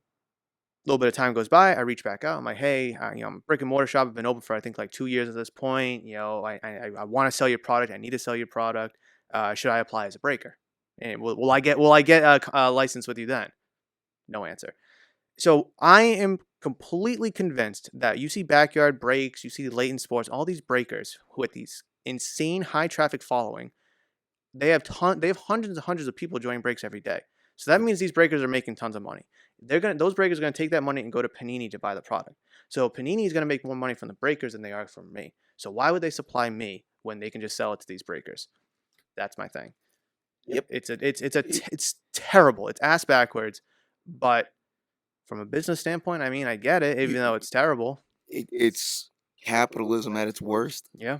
[SPEAKER 1] little bit of time goes by. I reach back out. I'm like, hey, I'm a brick and mortar shop. I've been open for I think like 2 years at this point. I want to sell your product. I need to sell your product. Should I apply as a breaker? And will I get a license with you then? No answer. So I am completely convinced that you see backyard breaks, you see latent sports, all these breakers with these insane high traffic following. They have hundreds and hundreds of people joining breaks every day. So that means these breakers are making tons of money. Those breakers are gonna take that money and go to Panini to buy the product. So Panini is gonna make more money from the breakers than they are from me. So why would they supply me when they can just sell it to these breakers? That's my thing.
[SPEAKER 2] Yep.
[SPEAKER 1] It's terrible. It's ass backwards, but from a business standpoint, I mean, I get it, even though it's terrible.
[SPEAKER 2] It's capitalism at its worst.
[SPEAKER 1] Yeah.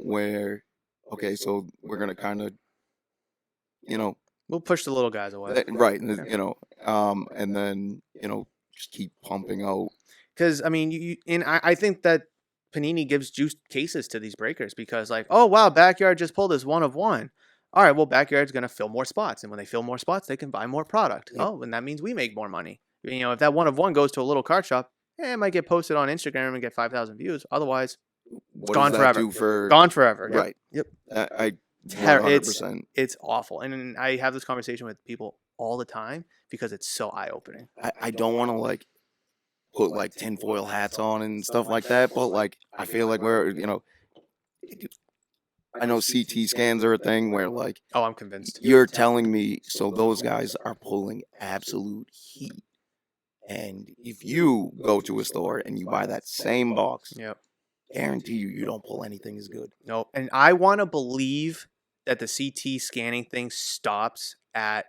[SPEAKER 2] Where, okay, so we're gonna kind of, you know,
[SPEAKER 1] We'll push the little guys away.
[SPEAKER 2] right,
[SPEAKER 1] Yeah.
[SPEAKER 2] and then just keep pumping out.
[SPEAKER 1] Because I mean, I think that Panini gives juice cases to these breakers because, like, oh wow, backyard just pulled this one of one. All right, well, backyard's gonna fill more spots, and when they fill more spots, they can buy more product.
[SPEAKER 2] Yep.
[SPEAKER 1] Oh, and that means we make more money. If that one of one goes to a little card shop, it might get posted on Instagram and get 5,000 views. Otherwise,
[SPEAKER 2] What
[SPEAKER 1] gone
[SPEAKER 2] does that
[SPEAKER 1] forever.
[SPEAKER 2] do for
[SPEAKER 1] gone forever. Yep.
[SPEAKER 2] right?
[SPEAKER 1] Yep.
[SPEAKER 2] I
[SPEAKER 1] It's
[SPEAKER 2] 100%.
[SPEAKER 1] it's awful, and I have this conversation with people all the time because it's so eye opening.
[SPEAKER 2] I don't want to like put like tinfoil hats on and stuff like that, but like I feel like I know CT scans are a thing where like
[SPEAKER 1] Oh, I'm convinced.
[SPEAKER 2] you're telling me so those guys are pulling absolute heat. And if you go to a store and you buy that same box,
[SPEAKER 1] Yep.
[SPEAKER 2] guarantee you don't pull anything as good.
[SPEAKER 1] No, and I want to believe that the CT scanning thing stops at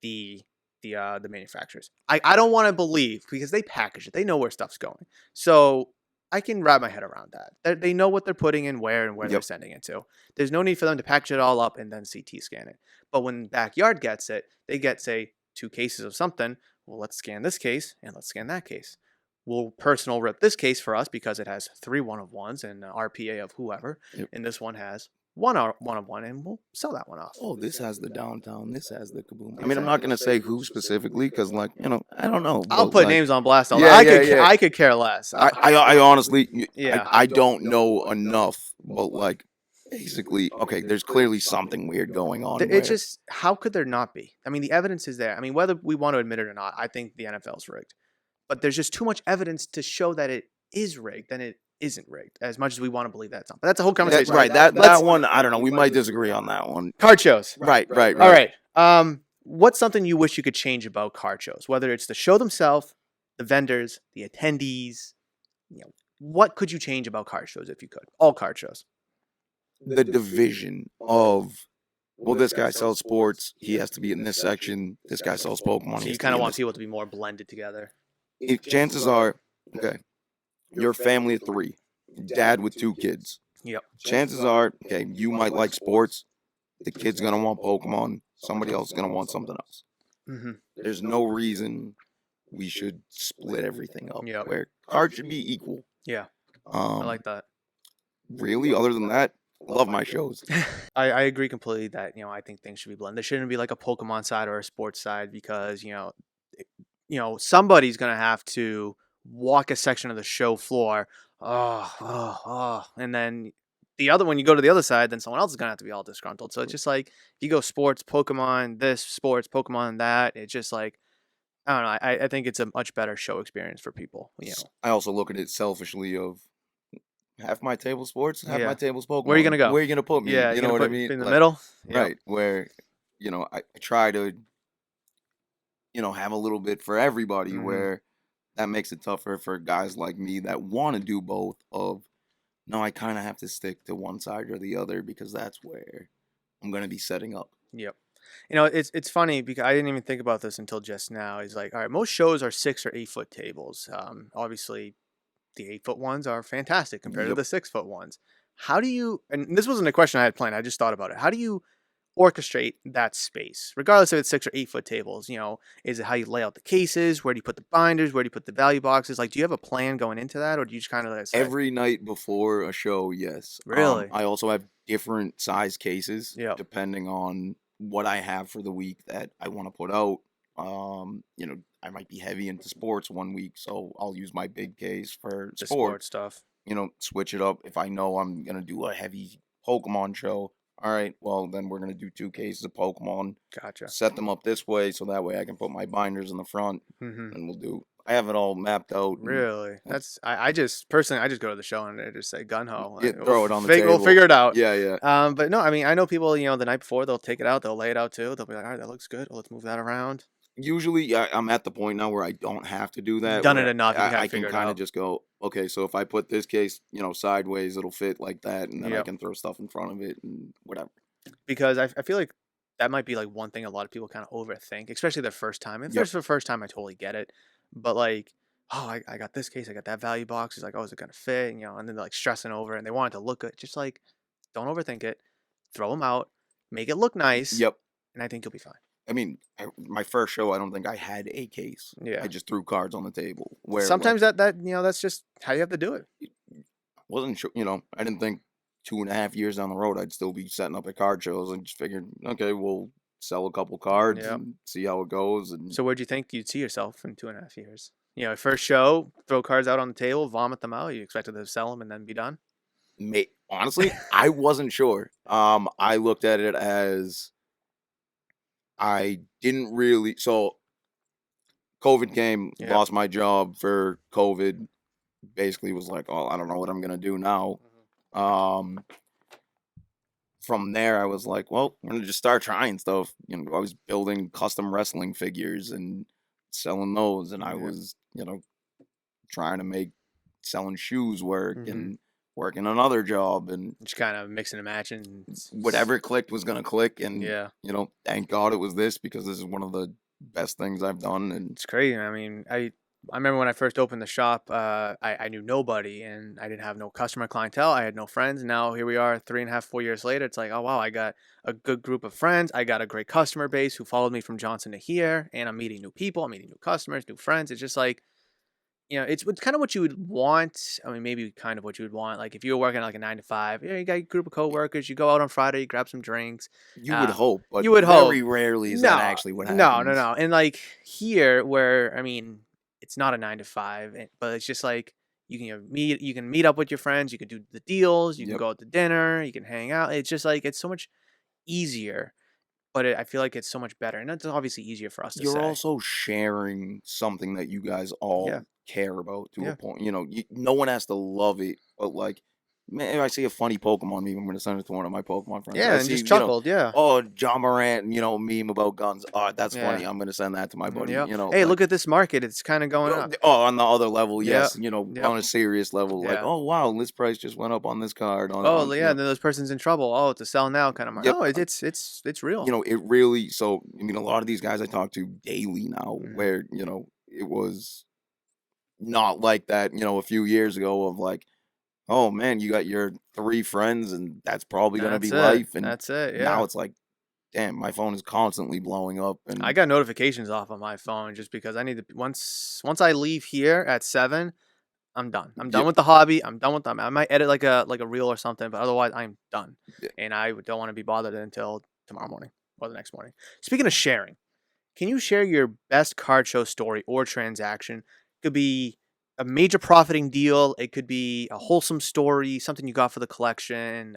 [SPEAKER 1] the manufacturers. I don't want to believe because they package it. They know where stuff's going. So I can wrap my head around that. They know what they're putting in where and where they're
[SPEAKER 2] Yep.
[SPEAKER 1] sending it to. There's no need for them to package it all up and then CT scan it. But when Backyard gets it, they get, say, 2 cases of something. Well, let's scan this case and let's scan that case. We'll personal rip this case for us because it has 3 one-of-ones and RPA of whoever.
[SPEAKER 2] Yep.
[SPEAKER 1] And this one has one-of-one, and we'll sell that one off.
[SPEAKER 2] Oh, this has the downtown. This has the kaboom. I mean, I'm not gonna say who specifically because, like, I don't know.
[SPEAKER 1] I'll
[SPEAKER 2] but,
[SPEAKER 1] put
[SPEAKER 2] like,
[SPEAKER 1] names on blast.
[SPEAKER 2] Yeah, yeah.
[SPEAKER 1] I could care less.
[SPEAKER 2] I honestly,
[SPEAKER 1] Yeah.
[SPEAKER 2] I don't know enough, but like, basically, okay, there's clearly something weird going on.
[SPEAKER 1] It's just, how could there not be? I mean, the evidence is there. I mean, whether we want to admit it or not, I think the NFL's rigged. But there's just too much evidence to show that it is rigged than it isn't rigged, as much as we want to believe that it's not. But that's a whole conversation.
[SPEAKER 2] right. That one, I don't know. We might disagree on that one.
[SPEAKER 1] Card shows.
[SPEAKER 2] Right.
[SPEAKER 1] All right. What's something you wish you could change about card shows? Whether it's the show themselves, the vendors, the attendees, what could you change about card shows if you could? All card shows.
[SPEAKER 2] The division of, well, this guy sells sports. He has to be in this section. This guy sells Pokemon.
[SPEAKER 1] So you kind of want people to be more blended together.
[SPEAKER 2] If chances are, okay, you're a family of 3, dad with 2 kids.
[SPEAKER 1] Yep.
[SPEAKER 2] Chances are, okay, you might like sports. The kid's gonna want Pokemon. Somebody else is gonna want something else.
[SPEAKER 1] Mm-hmm.
[SPEAKER 2] There's no reason we should split everything up.
[SPEAKER 1] Yep.
[SPEAKER 2] Where cards should be equal.
[SPEAKER 1] Yeah. I like that.
[SPEAKER 2] Really, other than that, I love my shows.
[SPEAKER 1] I agree completely that I think things should be blended. There shouldn't be like a Pokemon side or a sports side because somebody's gonna have to walk a section of the show floor. And then the other when you go to the other side, then someone else is gonna have to be all disgruntled. So it's just like if you go sports, Pokemon, this sports, Pokemon, that. It's just like I don't know. I think it's a much better show experience for people.
[SPEAKER 2] I also look at it selfishly of half my table sports, half my table's Pokemon.
[SPEAKER 1] Where are you gonna go?
[SPEAKER 2] Where are you gonna put me?
[SPEAKER 1] Yeah,
[SPEAKER 2] you know what I mean?
[SPEAKER 1] In the middle,
[SPEAKER 2] right? Where I try to have a little bit for everybody.
[SPEAKER 1] Mhm.
[SPEAKER 2] Where that makes it tougher for guys like me that want to do both. Of no, I kind of have to stick to one side or the other because that's where I'm gonna be setting up.
[SPEAKER 1] Yep. It's funny because I didn't even think about this until just now. It's like, all right, most shows are 6 or 8 foot tables. Obviously, the 8 foot ones are fantastic compared to
[SPEAKER 2] Yep.
[SPEAKER 1] the 6 foot ones. How do you? And this wasn't a question I had planned. I just thought about it. How do you orchestrate that space, regardless if it's 6 or 8 foot tables? Is it how you lay out the cases? Where do you put the binders? Where do you put the value boxes? Like, do you have a plan going into that, or do you just kind of like
[SPEAKER 2] Every night before a show, yes.
[SPEAKER 1] Really?
[SPEAKER 2] I also have different size cases
[SPEAKER 1] Yep.
[SPEAKER 2] depending on what I have for the week that I want to put out. I might be heavy into sports one week, so I'll use my big case for
[SPEAKER 1] The
[SPEAKER 2] sport.
[SPEAKER 1] sports stuff.
[SPEAKER 2] Switch it up. If I know I'm gonna do a heavy Pokemon show, all right, well then we're gonna do 2 cases of Pokemon.
[SPEAKER 1] Gotcha.
[SPEAKER 2] Set them up this way, so that way I can put my binders in the front,
[SPEAKER 1] Hmm.
[SPEAKER 2] and we'll do. I have it all mapped out. And
[SPEAKER 1] Really? That's I just personally I just go to the show and I just say gun ho.
[SPEAKER 2] yeah,
[SPEAKER 1] Like,
[SPEAKER 2] throw it on the
[SPEAKER 1] we'll
[SPEAKER 2] table.
[SPEAKER 1] figure it out.
[SPEAKER 2] Yeah, yeah.
[SPEAKER 1] But no, I mean I know people, the night before they'll take it out, they'll lay it out too. They'll be like, all right, that looks good. Well, let's move that around.
[SPEAKER 2] Usually, I'm at the point now where I don't have to do
[SPEAKER 1] You've
[SPEAKER 2] that.
[SPEAKER 1] done it
[SPEAKER 2] Where
[SPEAKER 1] enough, you can kinda
[SPEAKER 2] I can
[SPEAKER 1] figure it
[SPEAKER 2] kind of
[SPEAKER 1] out.
[SPEAKER 2] just go, okay, so if I put this case, sideways, it'll fit like that, and then I
[SPEAKER 1] Yep.
[SPEAKER 2] can throw stuff in front of it and whatever.
[SPEAKER 1] Because I feel like that might be like one thing a lot of people kind of overthink, especially their first time. If
[SPEAKER 2] Yep.
[SPEAKER 1] it's the first time, I totally get it. But like, oh, I got this case, I got that value box. It's like, oh, is it gonna fit? And then they're like stressing over it and they want it to look good. Just like, don't overthink it. Throw them out, make it look nice,
[SPEAKER 2] Yep.
[SPEAKER 1] and I think you'll be fine.
[SPEAKER 2] I mean, my first show, I don't think I had a case.
[SPEAKER 1] Yeah.
[SPEAKER 2] I just threw cards on the table. Where
[SPEAKER 1] Sometimes that's just how you have to do it.
[SPEAKER 2] wasn't sure, I didn't think 2.5 years down the road I'd still be setting up at card shows. I just figured, okay, we'll sell a couple cards
[SPEAKER 1] Yep.
[SPEAKER 2] and see how it goes. And
[SPEAKER 1] So where'd you think you'd see yourself in 2.5 years? First show, throw cards out on the table, vomit them out. You expected to sell them and then be done?
[SPEAKER 2] honestly, I wasn't sure. I looked at it as I didn't really. So COVID came,
[SPEAKER 1] Yep.
[SPEAKER 2] lost my job for COVID. Basically, was like, oh, I don't know what I'm gonna do now. Um, from there, I was like, well, I'm gonna just start trying stuff. I was building custom wrestling figures and selling those, and I
[SPEAKER 1] Yeah.
[SPEAKER 2] was, trying to make selling shoes work
[SPEAKER 1] Mhm.
[SPEAKER 2] and working another job, and
[SPEAKER 1] Just kind of mixing and matching.
[SPEAKER 2] whatever clicked was gonna click. And
[SPEAKER 1] Yeah.
[SPEAKER 2] thank God it was this, because this is one of the best things I've done. And
[SPEAKER 1] It's crazy. I mean, I remember when I first opened the shop, I knew nobody and I didn't have no customer clientele. I had no friends. Now here we are 3.5, 4 years later. It's like, oh, wow, I got a good group of friends. I got a great customer base who followed me from Johnson to here. And I'm meeting new people. I'm meeting new customers, new friends. It's just like, it's kind of what you would want. I mean, maybe kind of what you would want. Like if you were working like a 9 to 5, you got a group of coworkers. You go out on Friday, you grab some drinks.
[SPEAKER 2] you would hope, but
[SPEAKER 1] you would hope.
[SPEAKER 2] very rarely is that actually what happens.
[SPEAKER 1] No. And like here, where I mean, it's not a 9 to 5, but it's just like you can meet up with your friends. You can do the deals. You can
[SPEAKER 2] Yep.
[SPEAKER 1] go out to dinner. You can hang out. It's just like it's so much easier. But I feel like it's so much better, and it's obviously easier for us to
[SPEAKER 2] You're
[SPEAKER 1] say.
[SPEAKER 2] also sharing something that you guys all
[SPEAKER 1] Yeah.
[SPEAKER 2] care about to
[SPEAKER 1] Yeah.
[SPEAKER 2] a point. No one has to love it, but like, man, if I see a funny Pokemon meme, I'm gonna send it to one of my Pokemon friends.
[SPEAKER 1] Yeah,
[SPEAKER 2] I
[SPEAKER 1] and
[SPEAKER 2] see,
[SPEAKER 1] just chuckled. Yeah.
[SPEAKER 2] oh, John Morant, meme about guns. Oh, that's
[SPEAKER 1] Yeah.
[SPEAKER 2] funny. I'm gonna send that to my buddy.
[SPEAKER 1] Yeah. Hey,
[SPEAKER 2] like,
[SPEAKER 1] look at this market. It's kind of going up.
[SPEAKER 2] on the other level,
[SPEAKER 1] Yeah.
[SPEAKER 2] yes.
[SPEAKER 1] Yep.
[SPEAKER 2] On a serious level, like,
[SPEAKER 1] Yeah.
[SPEAKER 2] oh wow, list price just went up on this card.
[SPEAKER 1] Oh yeah, then those person's in trouble. Oh, it's a sell now kind of market.
[SPEAKER 2] Yep.
[SPEAKER 1] Oh, it's real.
[SPEAKER 2] It really. So a lot of these guys I talk to daily now,
[SPEAKER 1] Mhm.
[SPEAKER 2] where it was not like that. A few years ago, of like, oh man, you got your 3 friends, and that's probably gonna be
[SPEAKER 1] That's it.
[SPEAKER 2] life. And
[SPEAKER 1] That's it. Yeah.
[SPEAKER 2] now it's like, damn, my phone is constantly blowing up. And
[SPEAKER 1] I got notifications off on my phone just because I need to once I leave here at 7, I'm done. I'm done
[SPEAKER 2] Yep.
[SPEAKER 1] with the hobby. I'm done with them. I might edit like a reel or something, but otherwise I'm done.
[SPEAKER 2] Yeah.
[SPEAKER 1] And I don't want to be bothered until tomorrow morning or the next morning. Speaking of sharing, can you share your best card show story or transaction? Could be a major profiting deal. It could be a wholesome story, something you got for the collection,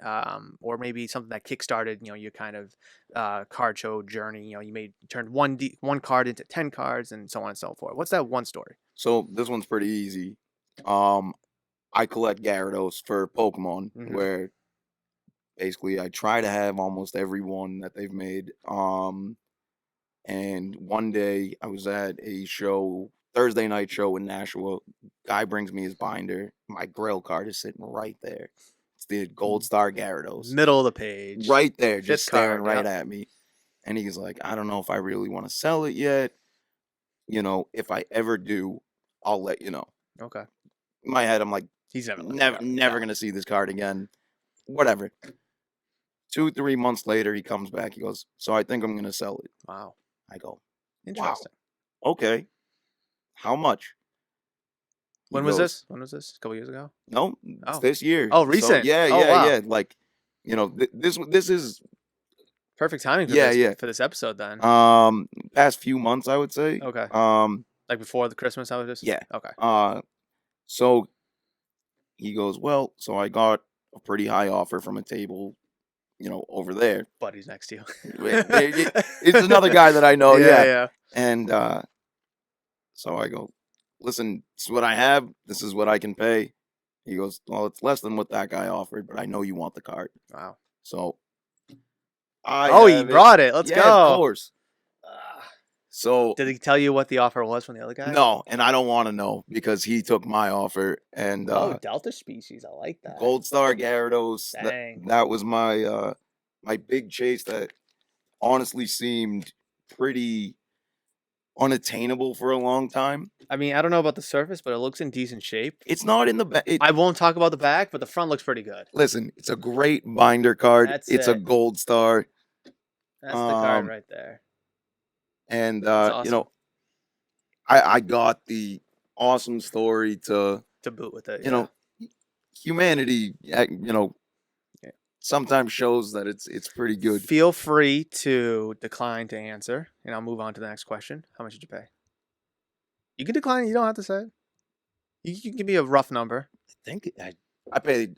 [SPEAKER 1] or maybe something that kickstarted, your kind of card show journey. You turned one card into 10 cards and so on and so forth. What's that one story?
[SPEAKER 2] so this one's pretty easy. I collect Gyarados for Pokemon,
[SPEAKER 1] Mhm.
[SPEAKER 2] where basically I try to have almost every one that they've made. And one day I was at a show, Thursday night show in Nashua. Guy brings me his binder. My Grail card is sitting right there. It's the Gold Star Gyarados.
[SPEAKER 1] Middle of the page.
[SPEAKER 2] Right there, just
[SPEAKER 1] Fifth
[SPEAKER 2] staring
[SPEAKER 1] card,
[SPEAKER 2] right
[SPEAKER 1] yep.
[SPEAKER 2] at me. And he's like, I don't know if I really want to sell it yet. If I ever do, I'll let you know.
[SPEAKER 1] Okay.
[SPEAKER 2] In my head, I'm like,
[SPEAKER 1] He's never
[SPEAKER 2] never gonna see this card again. Whatever. 2-3 months later, he comes back. He goes, so I think I'm gonna sell it.
[SPEAKER 1] Wow.
[SPEAKER 2] I go,
[SPEAKER 1] Interesting.
[SPEAKER 2] okay. How much? He
[SPEAKER 1] When was
[SPEAKER 2] goes,
[SPEAKER 1] this? When was this? A couple years ago?
[SPEAKER 2] No, it's
[SPEAKER 1] Oh.
[SPEAKER 2] this year.
[SPEAKER 1] Oh,
[SPEAKER 2] So,
[SPEAKER 1] recent.
[SPEAKER 2] yeah,
[SPEAKER 1] Oh,
[SPEAKER 2] yeah,
[SPEAKER 1] wow.
[SPEAKER 2] yeah. Like, this is
[SPEAKER 1] Perfect timing for
[SPEAKER 2] Yeah,
[SPEAKER 1] this
[SPEAKER 2] yeah.
[SPEAKER 1] for this episode then.
[SPEAKER 2] past few months, I would say.
[SPEAKER 1] Okay. Like before the Christmas, I was just
[SPEAKER 2] Yeah.
[SPEAKER 1] okay.
[SPEAKER 2] So he goes, well, so I got a pretty high offer from a table, over there.
[SPEAKER 1] Buddy's next to you.
[SPEAKER 2] It's another guy that I know,
[SPEAKER 1] Yeah,
[SPEAKER 2] yeah.
[SPEAKER 1] yeah.
[SPEAKER 2] And so I go, listen, this is what I have. This is what I can pay. He goes, well, it's less than what that guy offered, but I know you want the card.
[SPEAKER 1] Wow.
[SPEAKER 2] So I
[SPEAKER 1] Oh, he
[SPEAKER 2] have it.
[SPEAKER 1] brought it. Let's
[SPEAKER 2] Yeah, of
[SPEAKER 1] go.
[SPEAKER 2] course. So
[SPEAKER 1] Did he tell you what the offer was from the other guy?
[SPEAKER 2] no, and I don't want to know because he took my offer. And
[SPEAKER 1] Oh, Delta species. I like that.
[SPEAKER 2] Gold Star Gyarados.
[SPEAKER 1] Dang.
[SPEAKER 2] That was my big chase that honestly seemed pretty unattainable for a long time.
[SPEAKER 1] I mean, I don't know about the surface, but it looks in decent shape.
[SPEAKER 2] It's not in the back.
[SPEAKER 1] I won't talk about the back, but the front looks pretty good.
[SPEAKER 2] Listen, it's a great binder card.
[SPEAKER 1] That's
[SPEAKER 2] it's a
[SPEAKER 1] it.
[SPEAKER 2] Gold Star.
[SPEAKER 1] That's the card right there.
[SPEAKER 2] And
[SPEAKER 1] That's awesome.
[SPEAKER 2] I got the awesome story to
[SPEAKER 1] boot with it.
[SPEAKER 2] humanity.
[SPEAKER 1] Yeah.
[SPEAKER 2] Sometimes shows that it's pretty good.
[SPEAKER 1] Feel free to decline to answer, and I'll move on to the next question. How much did you pay? You can decline. You don't have to say it. You can give me a rough number.
[SPEAKER 2] I think I paid.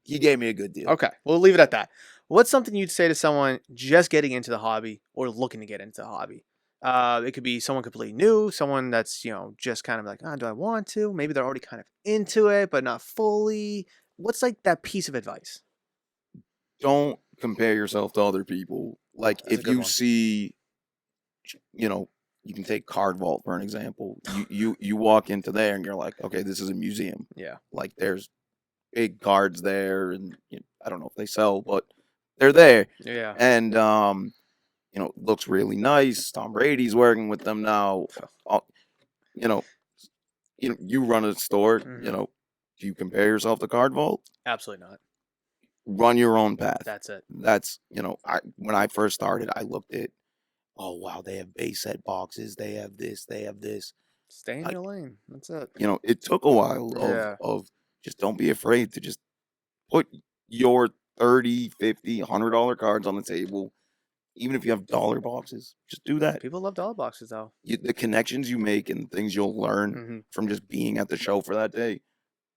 [SPEAKER 2] He gave me a good deal.
[SPEAKER 1] Okay, we'll leave it at that. What's something you'd say to someone just getting into the hobby or looking to get into the hobby? It could be someone completely new, someone that's just kind of like, do I want to? Maybe they're already kind of into it, but not fully. What's like that piece of advice?
[SPEAKER 2] Don't compare yourself to other people. Like
[SPEAKER 1] That's a
[SPEAKER 2] if
[SPEAKER 1] good
[SPEAKER 2] you
[SPEAKER 1] one.
[SPEAKER 2] see, you can take Card Vault for an example. You walk into there and you're like, okay, this is a museum.
[SPEAKER 1] Yeah.
[SPEAKER 2] Like there's big cards there, and I don't know if they sell, but they're there.
[SPEAKER 1] Yeah.
[SPEAKER 2] And it looks really nice. Tom Brady's working with them now. You run a store.
[SPEAKER 1] Mhm.
[SPEAKER 2] Do you compare yourself to Card Vault?
[SPEAKER 1] Absolutely not.
[SPEAKER 2] Run your own path.
[SPEAKER 1] That's it.
[SPEAKER 2] That's when I first started, I looked at, oh wow, they have base set boxes. They have this. They have this.
[SPEAKER 1] Stay in your lane. That's it.
[SPEAKER 2] It took a while of just don't be afraid to just put your $30, $50, $100 cards on the table. Even if you have dollar boxes, just do that.
[SPEAKER 1] People love dollar boxes, though.
[SPEAKER 2] The connections you make and things you'll learn from just being at the show for that day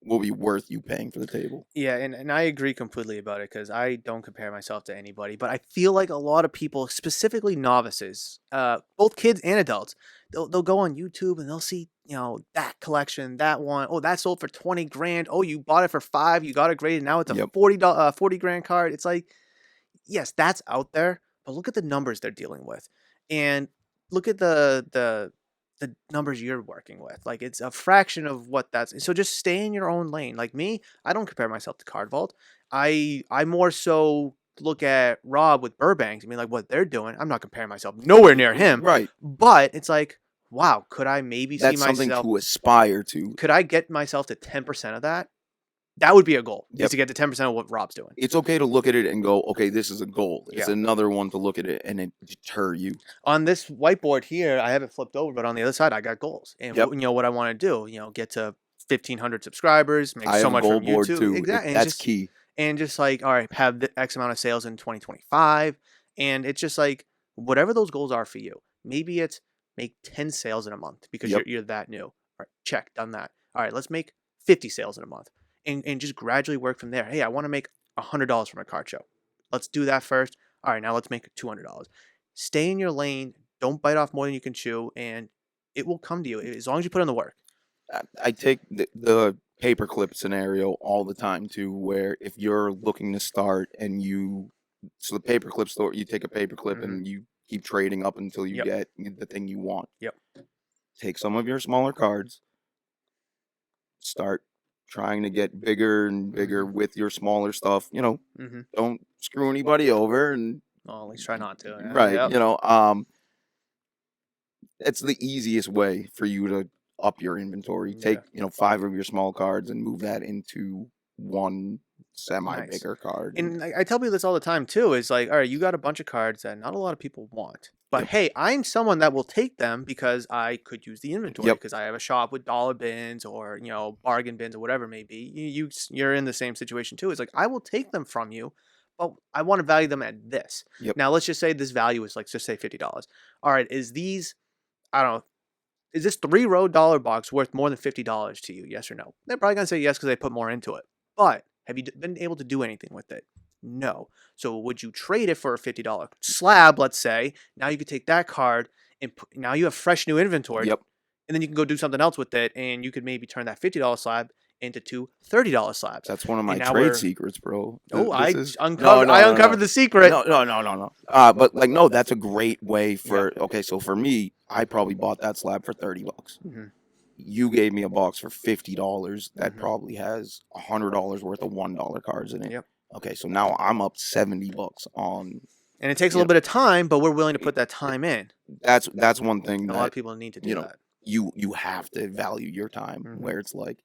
[SPEAKER 2] will be worth you paying for the table.
[SPEAKER 1] Yeah, and I agree completely about it because I don't compare myself to anybody, but I feel like a lot of people, specifically novices, both kids and adults, they'll go on YouTube and they'll see that collection, that one. Oh, that sold for 20 grand. Oh, you bought it for 5. You got it graded. Now it's a $40 grand card. It's like, yes, that's out there, but look at the numbers they're dealing with, and look at the numbers you're working with. Like it's a fraction of what that's. So just stay in your own lane. Like me, I don't compare myself to Card Vault. I more so look at Rob with Burbank. I mean, like what they're doing. I'm not comparing myself nowhere near him.
[SPEAKER 2] Right.
[SPEAKER 1] But it's like, wow, could I maybe
[SPEAKER 2] That's
[SPEAKER 1] see myself?
[SPEAKER 2] something to aspire to.
[SPEAKER 1] Could I get myself to 10% of that? That would be a goal.
[SPEAKER 2] Yep.
[SPEAKER 1] Is to get to 10% of what Rob's doing.
[SPEAKER 2] It's okay to look at it and go, okay, this is a goal. It's
[SPEAKER 1] Yeah.
[SPEAKER 2] another one to look at it and it deter you.
[SPEAKER 1] On this whiteboard here, I have it flipped over, but on the other side, I got goals. And
[SPEAKER 2] Yep.
[SPEAKER 1] what I want to do, get to 1,500 subscribers, make
[SPEAKER 2] I
[SPEAKER 1] so
[SPEAKER 2] have
[SPEAKER 1] much
[SPEAKER 2] a goal
[SPEAKER 1] from
[SPEAKER 2] board
[SPEAKER 1] YouTube.
[SPEAKER 2] too.
[SPEAKER 1] Exactly.
[SPEAKER 2] That's key.
[SPEAKER 1] And just like, all right, have the X amount of sales in 2025. And it's just like, whatever those goals are for you. Maybe it's make 10 sales in a month because
[SPEAKER 2] Yep.
[SPEAKER 1] you're that new. All right, check, done that. All right, let's make 50 sales in a month. And just gradually work from there. Hey, I want to make $100 from a card show. Let's do that first. All right, now let's make $200. Stay in your lane. Don't bite off more than you can chew, and it will come to you as long as you put in the work.
[SPEAKER 2] I take the paperclip scenario all the time too, where if you're looking to start and so the paperclip store, you take a paperclip and you keep trading up until you get the thing you want.
[SPEAKER 1] Yep.
[SPEAKER 2] Take some of your smaller cards, start trying to get bigger and bigger with your smaller stuff. Don't screw anybody over, and
[SPEAKER 1] well, at least try not to. Yeah.
[SPEAKER 2] Right.
[SPEAKER 1] Yep.
[SPEAKER 2] It's the easiest way for you to up your inventory. Take 5 of your small cards and move that into one bigger card.
[SPEAKER 1] And I tell people this all the time too. Is like, all right, you got a bunch of cards that not a lot of people want, but hey, I'm someone that will take them because I could use the inventory because I have a shop with dollar bins or bargain bins or whatever it may be. You're in the same situation too. It's like I will take them from you, but I want to value them at this. Now let's just say this value is like just say $50. All right, is these, I don't know, is this 3-row dollar box worth more than $50 to you? Yes or no? They're probably gonna say yes because they put more into it. But have you been able to do anything with it? No. So would you trade it for a $50 slab? Let's say now you could take that card and now you have fresh new inventory,
[SPEAKER 2] Yep.
[SPEAKER 1] and then you can go do something else with it, and you could maybe turn that $50 slab into two $30 slabs.
[SPEAKER 2] That's one of my
[SPEAKER 1] And now
[SPEAKER 2] trade
[SPEAKER 1] we're
[SPEAKER 2] secrets, bro.
[SPEAKER 1] oh,
[SPEAKER 2] This
[SPEAKER 1] I
[SPEAKER 2] is
[SPEAKER 1] uncovered I uncovered the secret.
[SPEAKER 2] no. But like, no, that's a great way for. Okay, so for me, I probably bought that slab for $30.
[SPEAKER 1] Mhm.
[SPEAKER 2] You gave me a box for $50 that
[SPEAKER 1] Mhm.
[SPEAKER 2] probably has $100 worth of $1 cards in it.
[SPEAKER 1] Yep.
[SPEAKER 2] Okay, so now I'm up $70 on.
[SPEAKER 1] And it takes a
[SPEAKER 2] You
[SPEAKER 1] little bit of time, but we're willing to put that time in.
[SPEAKER 2] That's one thing
[SPEAKER 1] And a lot of
[SPEAKER 2] that
[SPEAKER 1] people need to do
[SPEAKER 2] you know
[SPEAKER 1] that.
[SPEAKER 2] you have to value your time.
[SPEAKER 1] Mhm.
[SPEAKER 2] Where it's like,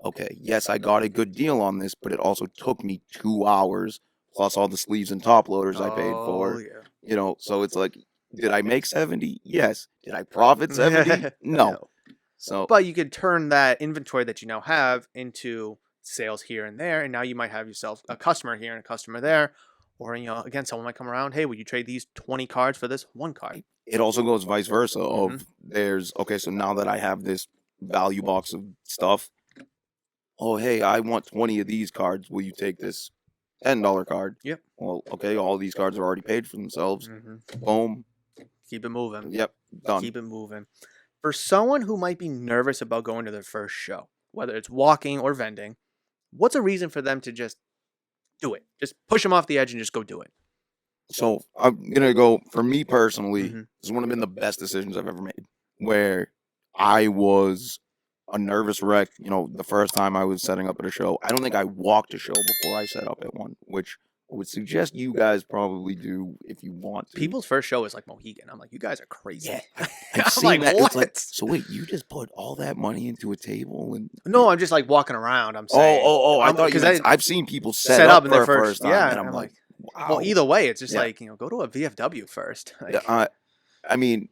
[SPEAKER 2] okay, yes, I got a good deal on this, but it also took me 2 hours plus all the sleeves and top loaders I paid
[SPEAKER 1] Oh
[SPEAKER 2] for.
[SPEAKER 1] yeah.
[SPEAKER 2] So it's like, did I make 70? Yes. Did I profit 70? No. So
[SPEAKER 1] But you could turn that inventory that you now have into sales here and there, and now you might have yourself a customer here and a customer there, or again, someone might come around. Hey, would you trade these 20 cards for this one card?
[SPEAKER 2] it also goes vice versa.
[SPEAKER 1] Mhm.
[SPEAKER 2] Of there's okay, so now that I have this value box of stuff, oh hey, I want 20 of these cards. Will you take this $10 card?
[SPEAKER 1] Yep.
[SPEAKER 2] Well, okay, all these cards are already paid for themselves.
[SPEAKER 1] Mhm.
[SPEAKER 2] Boom.
[SPEAKER 1] Keep it moving.
[SPEAKER 2] Yep. Done.
[SPEAKER 1] Keep it moving. For someone who might be nervous about going to their first show, whether it's walking or vending, what's a reason for them to just do it? Just push them off the edge and just go do it.
[SPEAKER 2] So I'm gonna go for me personally.
[SPEAKER 1] Mhm.
[SPEAKER 2] This is one of been the best decisions I've ever made. Where I was a nervous wreck. The first time I was setting up at a show, I don't think I walked a show before I set up at one, which I would suggest you guys probably do if you want to.
[SPEAKER 1] People's first show is like Mohegan. I'm like, you guys are crazy.
[SPEAKER 2] Yeah,
[SPEAKER 1] I'm
[SPEAKER 2] I've seen
[SPEAKER 1] like,
[SPEAKER 2] that. It's like,
[SPEAKER 1] what?
[SPEAKER 2] so wait, you just put all that money into a table and
[SPEAKER 1] No, I'm just like walking around. I'm saying.
[SPEAKER 2] I thought you
[SPEAKER 1] because
[SPEAKER 2] meant, I've seen people
[SPEAKER 1] set
[SPEAKER 2] set
[SPEAKER 1] up
[SPEAKER 2] up
[SPEAKER 1] in
[SPEAKER 2] for
[SPEAKER 1] their
[SPEAKER 2] a first time,
[SPEAKER 1] yeah,
[SPEAKER 2] and I'm
[SPEAKER 1] I'm
[SPEAKER 2] like,
[SPEAKER 1] well,
[SPEAKER 2] wow.
[SPEAKER 1] either way, it's just
[SPEAKER 2] Yeah.
[SPEAKER 1] like go to a VFW first.
[SPEAKER 2] Yeah,
[SPEAKER 1] Like,
[SPEAKER 2] I mean,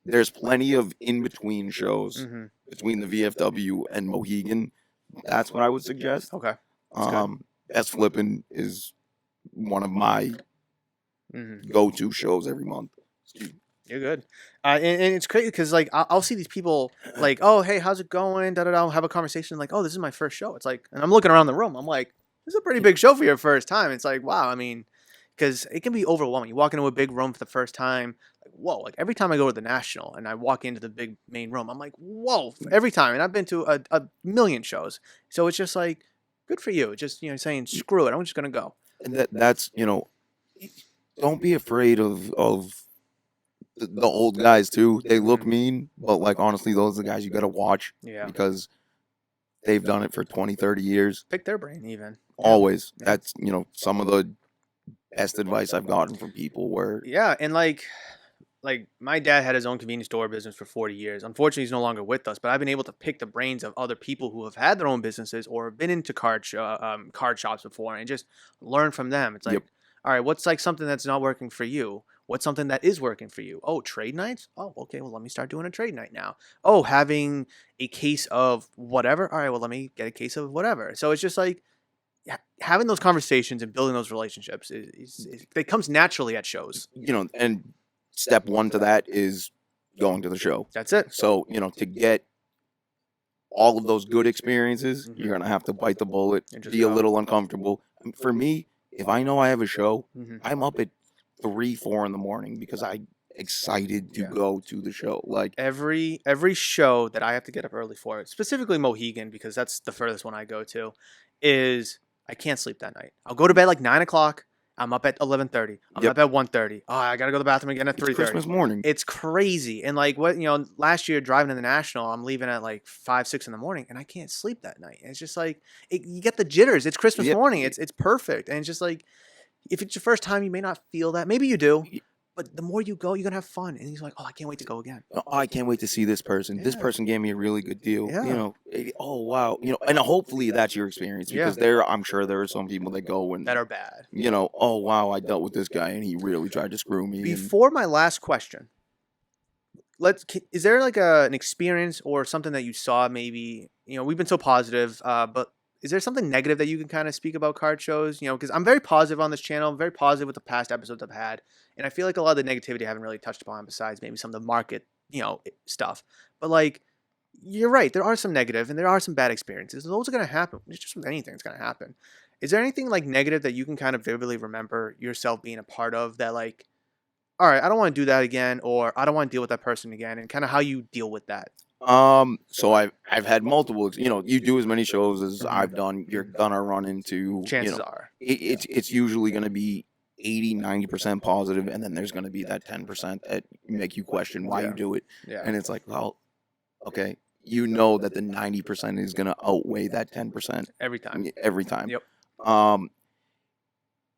[SPEAKER 2] there's plenty of in between shows
[SPEAKER 1] mhm.
[SPEAKER 2] between the VFW and Mohegan. That's what I would suggest.
[SPEAKER 1] Okay. That's good.
[SPEAKER 2] S Flippin' is one of my
[SPEAKER 1] Mhm.
[SPEAKER 2] go-to shows every month.
[SPEAKER 1] You're good. And it's crazy because like I'll see these people like, oh hey, how's it going? Da da da. I'll have a conversation like, oh, this is my first show. It's like, and I'm looking around the room. I'm like, this is a pretty big show for your first time. It's like, wow. I mean, because it can be overwhelming. You walk into a big room for the first time, like whoa. Like every time I go to the National and I walk into the big main room, I'm like, whoa. Every time, and I've been to a million shows, so it's just like, good for you. Just saying, screw it. I'm just gonna go.
[SPEAKER 2] And that's don't be afraid of the old guys too. They look
[SPEAKER 1] Mhm.
[SPEAKER 2] mean, but like honestly, those are the guys you gotta watch
[SPEAKER 1] Yeah.
[SPEAKER 2] because they've done it for 20, 30 years.
[SPEAKER 1] Pick their brain even.
[SPEAKER 2] Always.
[SPEAKER 1] Yeah.
[SPEAKER 2] That's some of the best advice I've gotten from people where
[SPEAKER 1] Yeah, and like my dad had his own convenience store business for 40 years. Unfortunately, he's no longer with us, but I've been able to pick the brains of other people who have had their own businesses or have been into card shops before and just learn from them. It's like,
[SPEAKER 2] Yep.
[SPEAKER 1] all right, what's like something that's not working for you? What's something that is working for you? Oh, trade nights? Oh, okay, well, let me start doing a trade night now. Oh, having a case of whatever? All right, well, let me get a case of whatever. So it's just like having those conversations and building those relationships it comes naturally at shows.
[SPEAKER 2] and step one to that is going to the show.
[SPEAKER 1] That's it.
[SPEAKER 2] So, to get all of those good experiences,
[SPEAKER 1] Mhm.
[SPEAKER 2] you're going to have to bite the bullet,
[SPEAKER 1] And just
[SPEAKER 2] be a
[SPEAKER 1] go.
[SPEAKER 2] little uncomfortable. And for me, if I know I have a show,
[SPEAKER 1] Mhm.
[SPEAKER 2] I'm up at 3, 4 in the morning because I'm excited to
[SPEAKER 1] Yeah.
[SPEAKER 2] go to the show. Like,
[SPEAKER 1] Every show that I have to get up early for, specifically Mohegan because that's the furthest one I go to, is I can't sleep that night. I'll go to bed like 9 o'clock. I'm up at 11:30. I'm
[SPEAKER 2] Yep.
[SPEAKER 1] up at 1:30. Oh, I gotta go to the bathroom again at
[SPEAKER 2] it's
[SPEAKER 1] 3:30.
[SPEAKER 2] Christmas morning.
[SPEAKER 1] It's crazy. And like last year driving to the National, I'm leaving at like 5, 6 in the morning, and I can't sleep that night. And it's just like you get the jitters. It's Christmas
[SPEAKER 2] Yep.
[SPEAKER 1] morning. It's perfect. And it's just like if it's your first time, you may not feel that. Maybe you do. But the more you go, you're gonna have fun. And he's like, oh, I can't wait to go again.
[SPEAKER 2] Oh, I can't wait to see this person. This
[SPEAKER 1] Yeah.
[SPEAKER 2] person gave me a really good deal.
[SPEAKER 1] Yeah.
[SPEAKER 2] Oh wow. And hopefully that's your experience because I'm sure there are some people that go and
[SPEAKER 1] That are bad.
[SPEAKER 2] oh wow, I dealt with this guy and he really tried to screw me.
[SPEAKER 1] Before my last question, is there like an experience or something that you saw maybe, we've been so positive, but is there something negative that you can kind of speak about card shows? Because I'm very positive on this channel. I'm very positive with the past episodes I've had. And I feel like a lot of the negativity I haven't really touched upon besides maybe some of the market stuff. But like, you're right. There are some negative and there are some bad experiences. Those are going to happen. It's just with anything that's going to happen. Is there anything like negative that you can kind of vividly remember yourself being a part of that like, all right, I don't want to do that again, or I don't want to deal with that person again, and kind of how you deal with that?
[SPEAKER 2] So I've had multiple. You do as many shows as
[SPEAKER 1] Mhm.
[SPEAKER 2] I've done. You're gonna run into.
[SPEAKER 1] Chances are.
[SPEAKER 2] It's usually gonna be 80-90% positive, and then there's gonna be that 10% that make you question why
[SPEAKER 1] Yeah.
[SPEAKER 2] you do it.
[SPEAKER 1] Yeah.
[SPEAKER 2] And it's like, well, okay, you know that the 90% is gonna outweigh that 10%
[SPEAKER 1] Every time.
[SPEAKER 2] every time.
[SPEAKER 1] Yep.
[SPEAKER 2] Um,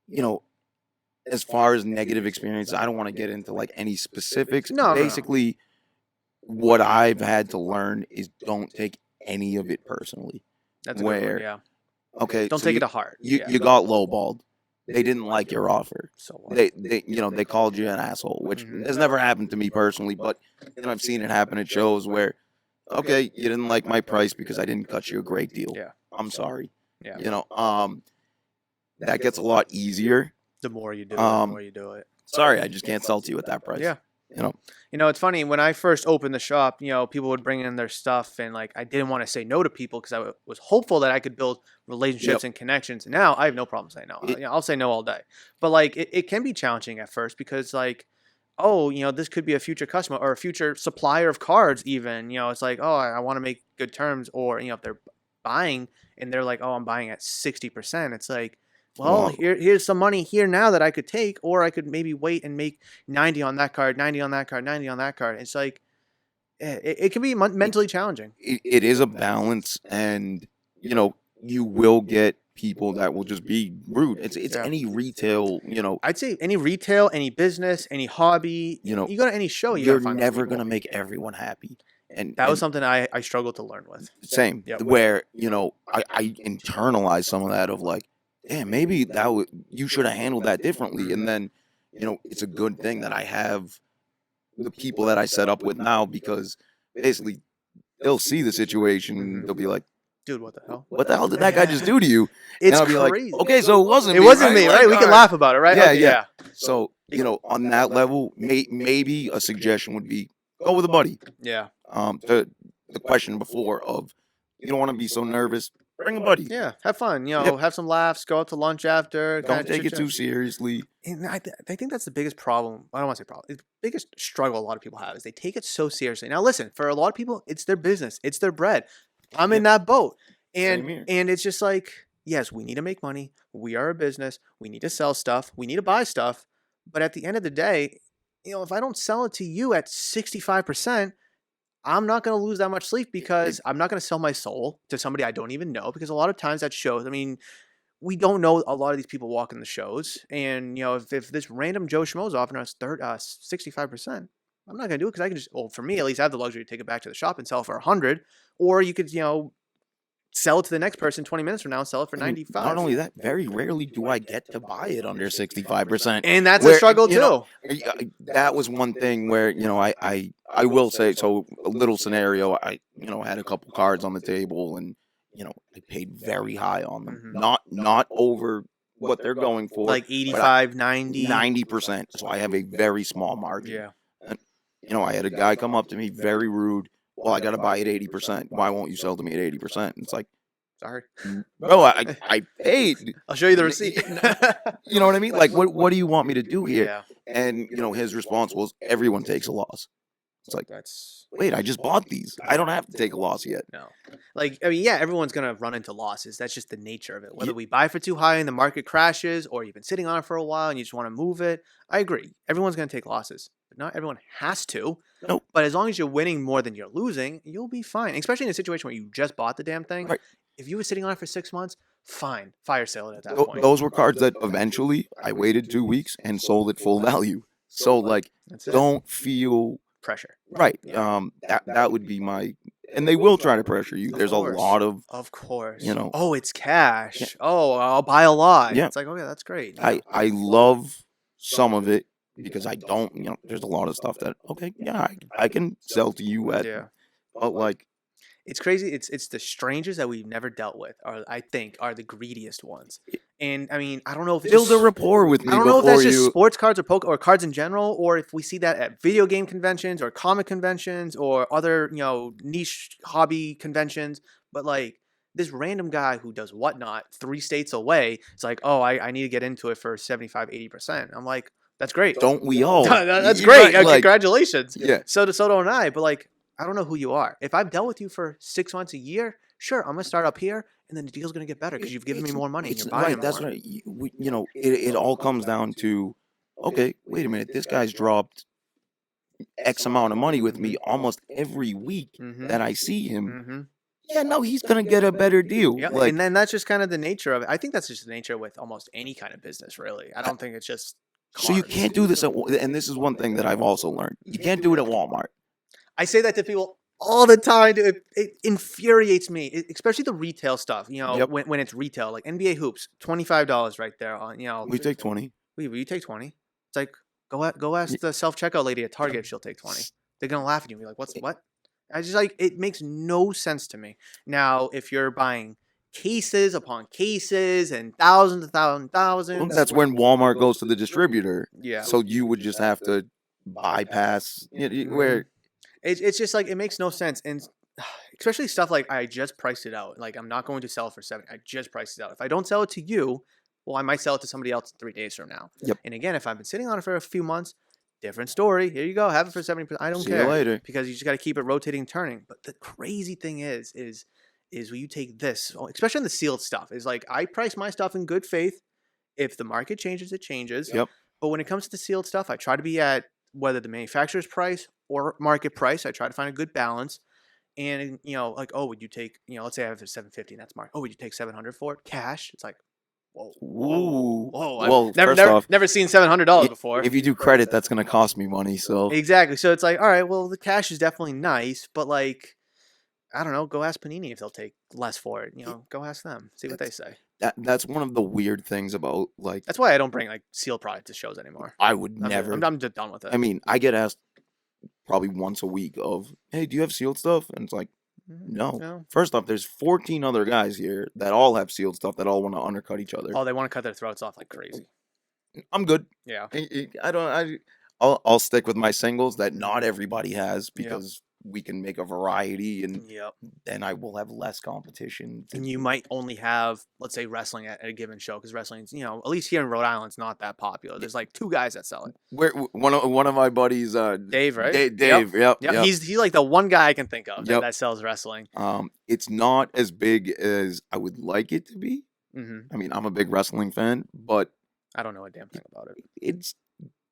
[SPEAKER 2] you know, as far as negative experience, I don't want to get into like any specifics.
[SPEAKER 1] No.
[SPEAKER 2] Basically, what I've had to learn is don't take any of it personally.
[SPEAKER 1] That's a good
[SPEAKER 2] Where
[SPEAKER 1] one. Yeah.
[SPEAKER 2] okay,
[SPEAKER 1] Don't
[SPEAKER 2] so
[SPEAKER 1] take
[SPEAKER 2] you,
[SPEAKER 1] it to heart.
[SPEAKER 2] you
[SPEAKER 1] Yeah.
[SPEAKER 2] you got lowballed. They didn't like your offer.
[SPEAKER 1] So what?
[SPEAKER 2] They called you an asshole, which
[SPEAKER 1] Mhm.
[SPEAKER 2] has never happened to me personally, but I've seen it happen at shows where okay, you didn't like my price because I didn't cut you a great deal.
[SPEAKER 1] Yeah.
[SPEAKER 2] I'm sorry.
[SPEAKER 1] Yeah.
[SPEAKER 2] That gets a lot easier.
[SPEAKER 1] The more you do it, the more you do it.
[SPEAKER 2] Sorry, I just can't sell to you at that price.
[SPEAKER 1] Yeah.
[SPEAKER 2] You know,
[SPEAKER 1] It's funny when I first opened the shop. People would bring in their stuff, and like I didn't want to say no to people because I was hopeful that I could build relationships and connections. And now I have no problem saying no. I'll say no all day. But like it can be challenging at first because like, oh, this could be a future customer or a future supplier of cards. Even it's like, oh, I want to make good terms, or if they're buying and they're like, oh, I'm buying at 60%. It's like, well, here's some money here now that I could take, or I could maybe wait and make 90 on that card, 90 on that card, 90 on that card. It's like, it can be mentally challenging.
[SPEAKER 2] it is a balance, and you will get people that will just be rude. It's
[SPEAKER 1] Yeah.
[SPEAKER 2] any retail,
[SPEAKER 1] I'd say any retail, any business, any hobby, you go to any show,
[SPEAKER 2] you're
[SPEAKER 1] gotta find those
[SPEAKER 2] never
[SPEAKER 1] people.
[SPEAKER 2] gonna make everyone happy. And
[SPEAKER 1] That was something I struggled to learn with.
[SPEAKER 2] same.
[SPEAKER 1] Yep.
[SPEAKER 2] Where I internalized some of that of like, damn, maybe you should have handled that differently. And then it's a good thing that I have the people that I set up with now, because basically they'll see the situation and they'll be like,
[SPEAKER 1] Dude, what the hell?
[SPEAKER 2] what the hell did that guy just do to you?
[SPEAKER 1] It's
[SPEAKER 2] And I'll be
[SPEAKER 1] crazy.
[SPEAKER 2] like, okay, so it wasn't
[SPEAKER 1] It
[SPEAKER 2] me,
[SPEAKER 1] wasn't me,
[SPEAKER 2] Like,
[SPEAKER 1] right? We can
[SPEAKER 2] all
[SPEAKER 1] laugh about it, right?
[SPEAKER 2] Yeah,
[SPEAKER 1] Okay,
[SPEAKER 2] yeah. So on that level, maybe a suggestion would be go with a buddy.
[SPEAKER 1] Yeah.
[SPEAKER 2] The question before of you don't want to be so nervous, bring a buddy.
[SPEAKER 1] Yeah. Have fun. Have some laughs. Go out to lunch after.
[SPEAKER 2] Don't take it too seriously.
[SPEAKER 1] And I think that's the biggest problem. I don't want to say problem. The biggest struggle a lot of people have is they take it so seriously. Now, listen, for a lot of people, it's their business. It's their bread. I'm in that boat.
[SPEAKER 2] Same here.
[SPEAKER 1] And it's just like, yes, we need to make money. We are a business. We need to sell stuff. We need to buy stuff. But at the end of the day, if I don't sell it to you at 65%, I'm not going to lose that much sleep because I'm not going to sell my soul to somebody I don't even know, because a lot of times that shows, we don't know a lot of these people walking the shows. And, if this random Joe Schmo's offering us 65%, I'm not going to do it because I can just, well, for me, at least I have the luxury to take it back to the shop and sell it for 100. Or you could, sell it to the next person 20 minutes from now and sell it for 95.
[SPEAKER 2] Not only that, very rarely do I get to buy it under 65%.
[SPEAKER 1] And that's a struggle too.
[SPEAKER 2] That was one thing where, I will say, so a little scenario, I had a couple cards on the table and, I paid very high on them. Not over what they're going for.
[SPEAKER 1] Like 85, 90.
[SPEAKER 2] 90%. So I have a very small margin.
[SPEAKER 1] Yeah.
[SPEAKER 2] And, I had a guy come up to me, very rude. Well, I got to buy it 80%. Why won't you sell to me at 80%? It's like,
[SPEAKER 1] sorry,
[SPEAKER 2] bro, I paid.
[SPEAKER 1] I'll show you the receipt.
[SPEAKER 2] You know what I mean? Like, what do you want me to do here?
[SPEAKER 1] Yeah.
[SPEAKER 2] And, his response was, everyone takes a loss. It's like,
[SPEAKER 1] That's
[SPEAKER 2] wait, I just bought these. I don't have to take a loss yet.
[SPEAKER 1] no. Yeah, everyone's going to run into losses. That's just the nature of it. Whether we buy for too high and the market crashes, or you've been sitting on it for a while and you just want to move it. I agree. Everyone's going to take losses. But not everyone has to.
[SPEAKER 2] Nope.
[SPEAKER 1] But as long as you're winning more than you're losing, you'll be fine. Especially in a situation where you just bought the damn thing.
[SPEAKER 2] Right.
[SPEAKER 1] If you were sitting on it for 6 months, fine. Fire sale it at that point.
[SPEAKER 2] Those were cards that eventually I waited 2 weeks and sold at full value. So, like,
[SPEAKER 1] That's it.
[SPEAKER 2] don't feel
[SPEAKER 1] Pressure.
[SPEAKER 2] right. That would be my, and they will try to pressure you. There's a lot of,
[SPEAKER 1] course.
[SPEAKER 2] Oh,
[SPEAKER 1] it's cash. Yeah. Oh, I'll buy a lot.
[SPEAKER 2] Yeah.
[SPEAKER 1] It's like, okay, that's great.
[SPEAKER 2] I love some of it because I don't, there's a lot of stuff that, okay, yeah, I can sell to you at, but like,
[SPEAKER 1] It's crazy. It's the strangers that we've never dealt with are, I think, are the greediest ones. And I mean, I don't know if it's
[SPEAKER 2] Build a
[SPEAKER 1] just,
[SPEAKER 2] rapport with
[SPEAKER 1] I
[SPEAKER 2] me
[SPEAKER 1] don't know if that's
[SPEAKER 2] before
[SPEAKER 1] just
[SPEAKER 2] you.
[SPEAKER 1] sports cards or poker or cards in general, or if we see that at video game conventions or comic conventions or other, niche hobby conventions. But like this random guy who does whatnot 3 states away, it's like, oh, I need to get into it for 75, 80%. I'm like, that's great.
[SPEAKER 2] Don't we all?
[SPEAKER 1] That's
[SPEAKER 2] You're
[SPEAKER 1] great.
[SPEAKER 2] right, like,
[SPEAKER 1] Congratulations.
[SPEAKER 2] yeah.
[SPEAKER 1] So don't I. But like, I don't know who you are. If I've dealt with you for 6 months, a year, sure, I'm gonna start up here, and then the deal's gonna get better because you've given me more money and
[SPEAKER 2] It's
[SPEAKER 1] you're buying
[SPEAKER 2] right.
[SPEAKER 1] more.
[SPEAKER 2] That's right. It all comes down to, okay, wait a minute. This guy's dropped X amount of money with me almost every week
[SPEAKER 1] Mm-hmm.
[SPEAKER 2] that I see him.
[SPEAKER 1] Mm-hmm.
[SPEAKER 2] Yeah, no, he's gonna get a better deal.
[SPEAKER 1] Yeah,
[SPEAKER 2] Like,
[SPEAKER 1] and then that's just kind of the nature of it. I think that's just the nature with almost any kind of business, really. I don't think it's just
[SPEAKER 2] so you
[SPEAKER 1] cards.
[SPEAKER 2] can't do this and this is one thing that I've also learned. You can't do it at Walmart.
[SPEAKER 1] I say that to people all the time. Dude. It infuriates me, especially the retail stuff.
[SPEAKER 2] Yep.
[SPEAKER 1] When it's retail, like NBA hoops, $25 right there. On
[SPEAKER 2] We take 20.
[SPEAKER 1] Wait, will you take 20? It's like go ask the self checkout lady at Target if she'll take 20. They're gonna laugh at you and be like, what? I just like it makes no sense to me. Now, if you're buying cases upon cases and thousands and thousands,
[SPEAKER 2] Well, that's when Walmart goes to the distributor.
[SPEAKER 1] yeah.
[SPEAKER 2] So you would just have to bypass where
[SPEAKER 1] It's just like it makes no sense, and especially stuff like I just priced it out. Like I'm not going to sell it for 7. I just priced it out. If I don't sell it to you, well, I might sell it to somebody else 3 days from now.
[SPEAKER 2] Yep.
[SPEAKER 1] And again, if I've been sitting on it for a few months, different story. Here you go, have it for 70%. I don't
[SPEAKER 2] see
[SPEAKER 1] care
[SPEAKER 2] you later.
[SPEAKER 1] because you just got to keep it rotating, turning. But the crazy thing is when you take this, especially in the sealed stuff, is like I price my stuff in good faith. If the market changes, it changes.
[SPEAKER 2] Yep.
[SPEAKER 1] But when it comes to the sealed stuff, I try to be at whether the manufacturer's price or market price. I try to find a good balance. And like, oh, would you take, let's say I have it for $750 and that's market. Oh, would you take $700 for it? Cash? It's like, whoa.
[SPEAKER 2] Well,
[SPEAKER 1] I've never seen $700 before.
[SPEAKER 2] If you do credit, that's gonna cost me money. So
[SPEAKER 1] Exactly. So it's like, all right, well, the cash is definitely nice, but like, I don't know. Go ask Panini if they'll take less for it. Go ask them. See what they say.
[SPEAKER 2] that's one of the weird things about like.
[SPEAKER 1] That's why I don't bring like sealed product to shows anymore.
[SPEAKER 2] I would never.
[SPEAKER 1] I'm just done with it.
[SPEAKER 2] I mean, I get asked probably once a week of, "Hey, do you have sealed stuff?" And it's like, no. First off, there's 14 other guys here that all have sealed stuff that all want to undercut each other.
[SPEAKER 1] Oh, they want to cut their throats off like crazy.
[SPEAKER 2] I'm good.
[SPEAKER 1] Yeah.
[SPEAKER 2] I'll stick with my singles that not everybody has because we can make a variety and then I will have less competition.
[SPEAKER 1] And you might only have, let's say, wrestling at a given show because wrestling's, at least here in Rhode Island, it's not that popular. There's like 2 guys that sell it.
[SPEAKER 2] One of my buddies,
[SPEAKER 1] Dave, right?
[SPEAKER 2] Dave, yep.
[SPEAKER 1] He's like the one guy I can think of that sells wrestling.
[SPEAKER 2] It's not as big as I would like it to be.
[SPEAKER 1] Mm-hmm.
[SPEAKER 2] I mean, I'm a big wrestling fan, but
[SPEAKER 1] I don't know a damn thing about it.
[SPEAKER 2] It's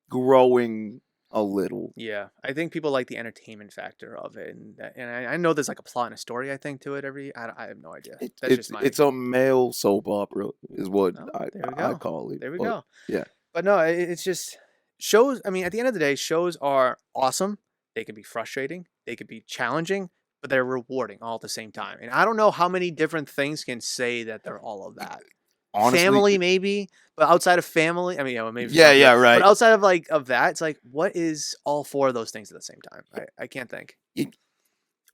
[SPEAKER 2] growing a little.
[SPEAKER 1] Yeah, I think people like the entertainment factor of it, and I know there's like a plot and a story I think to it. I have no idea.
[SPEAKER 2] It's a male soap opera is what I call it.
[SPEAKER 1] There we go.
[SPEAKER 2] Yeah,
[SPEAKER 1] but no, it's just shows. I mean, at the end of the day, shows are awesome. They can be frustrating. They could be challenging, but they're rewarding all at the same time. And I don't know how many different things can say that they're all of that. Honestly, family maybe, but outside of family, I mean, maybe.
[SPEAKER 2] Yeah, right.
[SPEAKER 1] But outside of that, it's like, what is all 4 of those things at the same time? I can't think.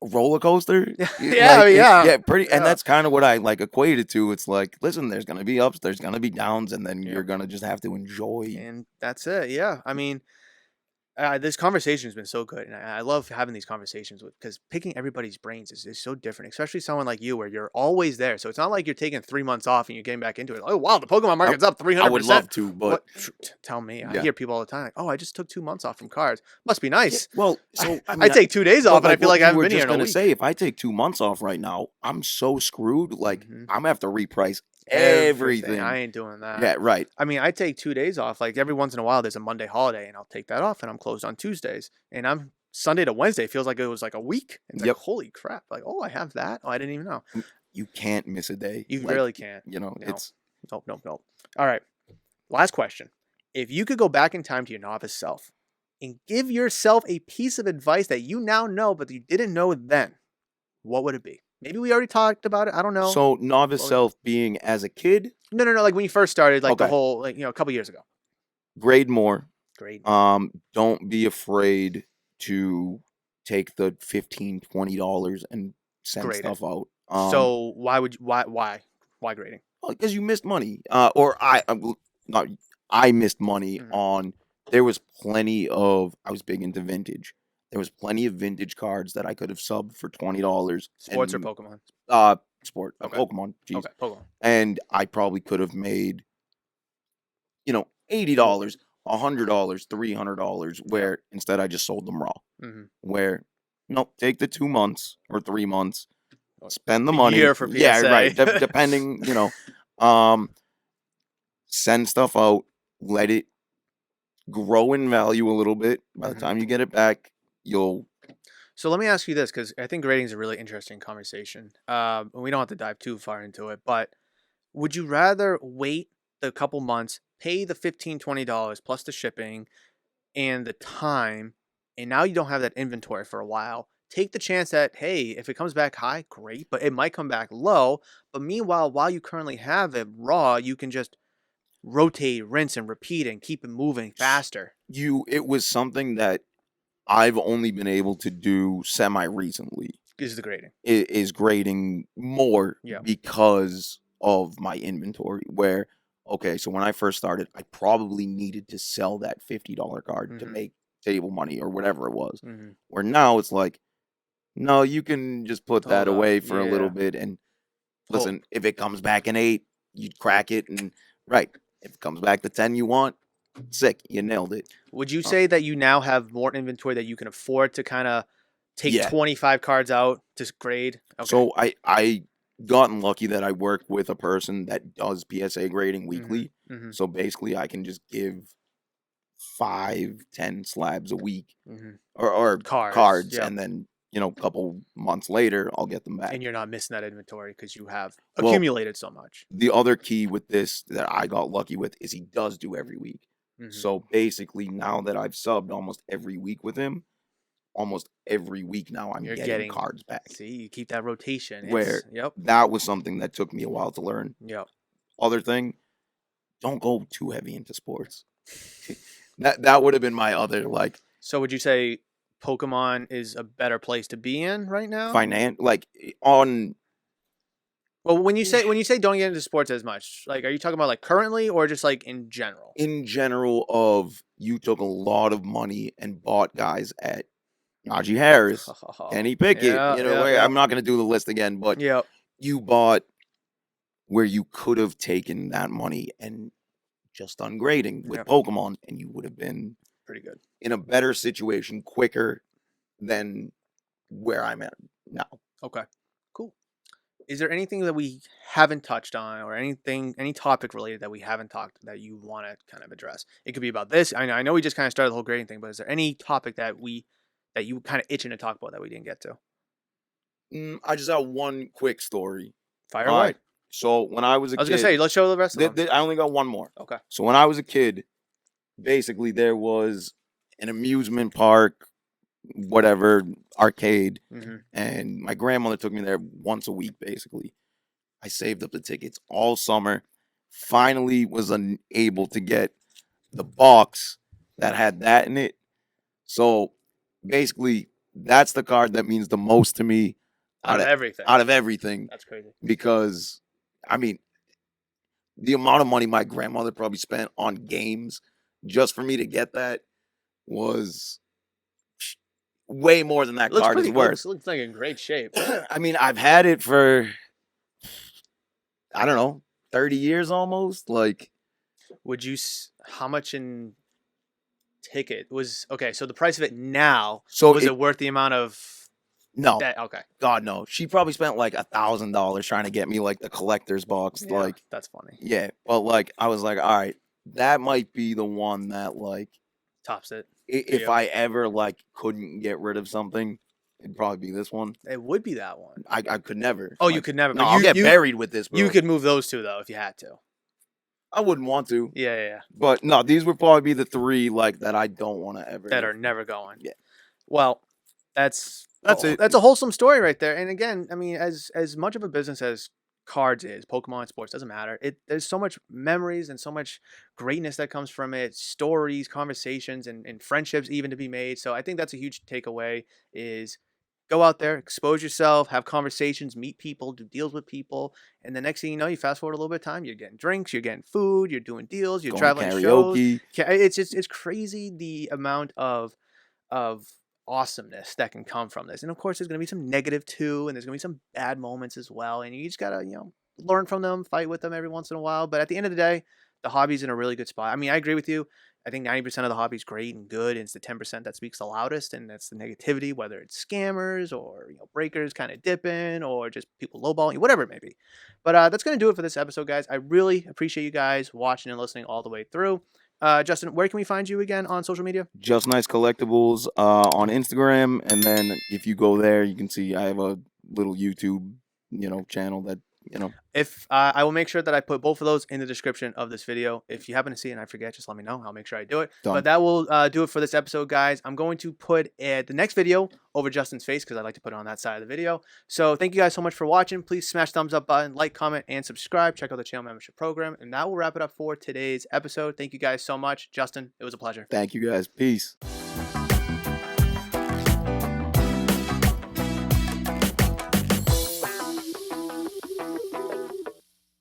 [SPEAKER 2] Roller coaster.
[SPEAKER 1] Pretty.
[SPEAKER 2] And that's kind of what I like equated to. It's like, listen, there's gonna be ups, there's gonna be downs, and then you're gonna just have to enjoy.
[SPEAKER 1] And that's it. Yeah, I mean. This conversation has been so good, and I love having these conversations because picking everybody's brains is so different, especially someone like you where you're always there. So it's not like you're taking 3 months off and you're getting back into it. Oh, wow, the Pokemon market's up 300%.
[SPEAKER 2] I would love to, but
[SPEAKER 1] tell me. I hear people all the time like, oh, I just took 2 months off from cards. Must be nice.
[SPEAKER 2] Yeah, well, so
[SPEAKER 1] I take 2 days off, and I feel like I haven't been here in a week.
[SPEAKER 2] Say, if I take 2 months off right now, I'm so screwed. Like, I'm going to have to reprice everything.
[SPEAKER 1] I ain't doing that.
[SPEAKER 2] Yeah, right.
[SPEAKER 1] I mean, I take 2 days off. Like every once in a while, there's a Monday holiday, and I'll take that off, and I'm closed on Tuesdays. And I'm Sunday to Wednesday. Feels like it was like a week. It's like, holy crap! Like, oh, I have that. Oh, I didn't even know.
[SPEAKER 2] You can't miss a day.
[SPEAKER 1] You really can't.
[SPEAKER 2] It's
[SPEAKER 1] nope. All right. Last question: if you could go back in time to your novice self and give yourself a piece of advice that you now know but you didn't know then, what would it be? Maybe we already talked about it. I don't know.
[SPEAKER 2] So novice self being as a kid?
[SPEAKER 1] No. Like when you first started, like the whole, like, a couple years ago.
[SPEAKER 2] Grade more.
[SPEAKER 1] Grade.
[SPEAKER 2] Don't be afraid to take the $15, $20 and send
[SPEAKER 1] Grading.
[SPEAKER 2] stuff out.
[SPEAKER 1] So why would you, why grading?
[SPEAKER 2] Because you missed money. Or not. I missed money
[SPEAKER 1] Mhm.
[SPEAKER 2] on. There was plenty of. I was big into vintage. There was plenty of vintage cards that I could have subbed for $20.
[SPEAKER 1] Sports or
[SPEAKER 2] And
[SPEAKER 1] Pokemon?
[SPEAKER 2] sport,
[SPEAKER 1] Okay.
[SPEAKER 2] Pokemon. Jeez.
[SPEAKER 1] Okay. Pokemon.
[SPEAKER 2] And I probably could have made,
[SPEAKER 1] More.
[SPEAKER 2] $80, $100, $300.
[SPEAKER 1] Yeah.
[SPEAKER 2] Where instead I just sold them raw.
[SPEAKER 1] Mm-hmm.
[SPEAKER 2] Where, no, take the 2 months or 3 months,
[SPEAKER 1] Or
[SPEAKER 2] spend the
[SPEAKER 1] a
[SPEAKER 2] money.
[SPEAKER 1] year for
[SPEAKER 2] Yeah, right.
[SPEAKER 1] PSA.
[SPEAKER 2] Depending, um, send stuff out, let it grow in value a little bit. By the
[SPEAKER 1] Mhm.
[SPEAKER 2] time you get it back, you'll.
[SPEAKER 1] So let me ask you this, because I think grading is a really interesting conversation. And we don't have to dive too far into it, but would you rather wait a couple months, pay the $15-$20 plus the shipping and the time, and now you don't have that inventory for a while? Take the chance that, hey, if it comes back high, great, but it might come back low. But meanwhile, while you currently have it raw, you can just rotate, rinse, and repeat and keep it moving faster.
[SPEAKER 2] It was something that I've only been able to do semi recently.
[SPEAKER 1] Is the grading.
[SPEAKER 2] Is grading more
[SPEAKER 1] Yeah.
[SPEAKER 2] because of my inventory. Where, okay, so when I first started, I probably needed to sell that $50 card to
[SPEAKER 1] Mhm.
[SPEAKER 2] make table money or whatever it was.
[SPEAKER 1] Mhm.
[SPEAKER 2] Where now it's like, no, you can just put that
[SPEAKER 1] Hold on.
[SPEAKER 2] away for a little
[SPEAKER 1] Yeah.
[SPEAKER 2] bit. And
[SPEAKER 1] Hold.
[SPEAKER 2] listen, if it comes back an 8, you crack it. And right, if it comes back to 10 you want, sick, you nailed it.
[SPEAKER 1] Would you say that you now have more inventory that you can afford to kind of take
[SPEAKER 2] Yeah.
[SPEAKER 1] 25 cards out to grade? Okay.
[SPEAKER 2] So I gotten lucky that I work with a person that does PSA grading weekly.
[SPEAKER 1] Mhm.
[SPEAKER 2] So basically I can just give 5-10 slabs a week
[SPEAKER 1] Mhm.
[SPEAKER 2] or
[SPEAKER 1] Cards.
[SPEAKER 2] cards,
[SPEAKER 1] Yep.
[SPEAKER 2] and then a couple months later I'll get them back.
[SPEAKER 1] And you're not missing that inventory because you have
[SPEAKER 2] Well,
[SPEAKER 1] accumulated so much.
[SPEAKER 2] the other key with this that I got lucky with is he does do every week.
[SPEAKER 1] Mhm.
[SPEAKER 2] So basically now that I've subbed almost every week with him, almost every week now I'm
[SPEAKER 1] You're
[SPEAKER 2] getting cards back.
[SPEAKER 1] See, you keep that rotation.
[SPEAKER 2] Where
[SPEAKER 1] Yep.
[SPEAKER 2] that was something that took me a while to learn.
[SPEAKER 1] Yep.
[SPEAKER 2] Other thing, don't go too heavy into sports. That would have been my other
[SPEAKER 1] So would you say Pokemon is a better place to be in right now?
[SPEAKER 2] on
[SPEAKER 1] Well, when you say don't get into sports as much, like, are you talking about like currently or just like in general?
[SPEAKER 2] in general of you took a lot of money and bought guys at Najee Harris, Kenny Pickett,
[SPEAKER 1] Yeah.
[SPEAKER 2] I'm not going to do the list again, but
[SPEAKER 1] Yep.
[SPEAKER 2] you bought where you could have taken that money and just done grading with
[SPEAKER 1] Yep.
[SPEAKER 2] Pokemon, and you would have been
[SPEAKER 1] Pretty good.
[SPEAKER 2] in a better situation quicker than where I'm at now.
[SPEAKER 1] Okay. Cool. Is there anything that we haven't touched on, or any topic related that we haven't talked that you want to kind of address? It could be about this. I know we just kind of started the whole grading thing, but is there any topic that you kind of itching to talk about that we didn't get to?
[SPEAKER 2] I just have one quick story.
[SPEAKER 1] Fire
[SPEAKER 2] All
[SPEAKER 1] away.
[SPEAKER 2] right. So when I was a
[SPEAKER 1] I was
[SPEAKER 2] kid,
[SPEAKER 1] gonna say, let's show the rest of them.
[SPEAKER 2] I only got one more.
[SPEAKER 1] Okay.
[SPEAKER 2] So when I was a kid, basically there was an amusement park, whatever, arcade,
[SPEAKER 1] Mm-hmm.
[SPEAKER 2] and my grandmother took me there once a week, basically. I saved up the tickets all summer. Finally was unable to get the box that had that in it. So basically, that's the card that means the most to me
[SPEAKER 1] Out of everything.
[SPEAKER 2] out of everything.
[SPEAKER 1] That's crazy.
[SPEAKER 2] Because, I mean, the amount of money my grandmother probably spent on games just for me to get that was way more than that card is worth.
[SPEAKER 1] Looks like in great shape.
[SPEAKER 2] I mean, I've had it for, I don't know, 30 years almost. Like,
[SPEAKER 1] Would you? How much in ticket was? Okay, so the price of it now.
[SPEAKER 2] So
[SPEAKER 1] was it worth the amount of?
[SPEAKER 2] No,
[SPEAKER 1] That okay.
[SPEAKER 2] God no. She probably spent like $1,000 trying to get me like the collector's box.
[SPEAKER 1] Yeah,
[SPEAKER 2] Like,
[SPEAKER 1] that's funny.
[SPEAKER 2] yeah, but like I was like, all right, that might be the one that like
[SPEAKER 1] Tops it.
[SPEAKER 2] if
[SPEAKER 1] Yeah.
[SPEAKER 2] I ever like couldn't get rid of something, it'd probably be this one.
[SPEAKER 1] It would be that one.
[SPEAKER 2] I could never.
[SPEAKER 1] Oh,
[SPEAKER 2] like,
[SPEAKER 1] you could never.
[SPEAKER 2] No,
[SPEAKER 1] but
[SPEAKER 2] I'll get buried with this. Bro.
[SPEAKER 1] You could move those two though if you had to.
[SPEAKER 2] I wouldn't want to.
[SPEAKER 1] Yeah.
[SPEAKER 2] But no, these would probably be the three like that I don't want to ever.
[SPEAKER 1] That are never going.
[SPEAKER 2] Yeah.
[SPEAKER 1] Well, that's
[SPEAKER 2] it.
[SPEAKER 1] That's a wholesome story right there. And again, I mean, as much of a business as cards is, Pokemon sports doesn't matter. There's so much memories and so much greatness that comes from it, stories, conversations, and friendships even to be made. So I think that's a huge takeaway is Go out there, expose yourself, have conversations, meet people, do deals with people, and the next thing you know, you fast forward a little bit of time, you're getting drinks, you're getting food, you're doing deals, you're
[SPEAKER 2] Going to
[SPEAKER 1] traveling to shows.
[SPEAKER 2] karaoke.
[SPEAKER 1] It's crazy the amount of awesomeness that can come from this. And of course, there's going to be some negative too, and there's going to be some bad moments as well. And you just got to, learn from them, fight with them every once in a while. But at the end of the day, the hobby's in a really good spot. I mean, I agree with you. I think 90% of the hobby's great and good. And it's the 10% that speaks the loudest. And that's the negativity, whether it's scammers or, breakers kind of dipping or just people lowballing you, whatever it may be. But that's going to do it for this episode, guys. I really appreciate you guys watching and listening all the way through. Justin, where can we find you again on social media?
[SPEAKER 2] Just Nice Collectibles on Instagram, and then if you go there, you can see I have a little YouTube, channel that
[SPEAKER 1] If I will make sure that I put both of those in the description of this video. If you happen to see it and I forget, just let me know. I'll make sure I do it.
[SPEAKER 2] Done.
[SPEAKER 1] But that will do it for this episode, guys. I'm going to put the next video over Justin's face because I like to put it on that side of the video. So thank you guys so much for watching. Please smash thumbs up button, like, comment, and subscribe. Check out the channel membership program. And that will wrap it up for today's episode. Thank you guys so much. Justin, it was a pleasure.
[SPEAKER 2] Thank you guys. Peace.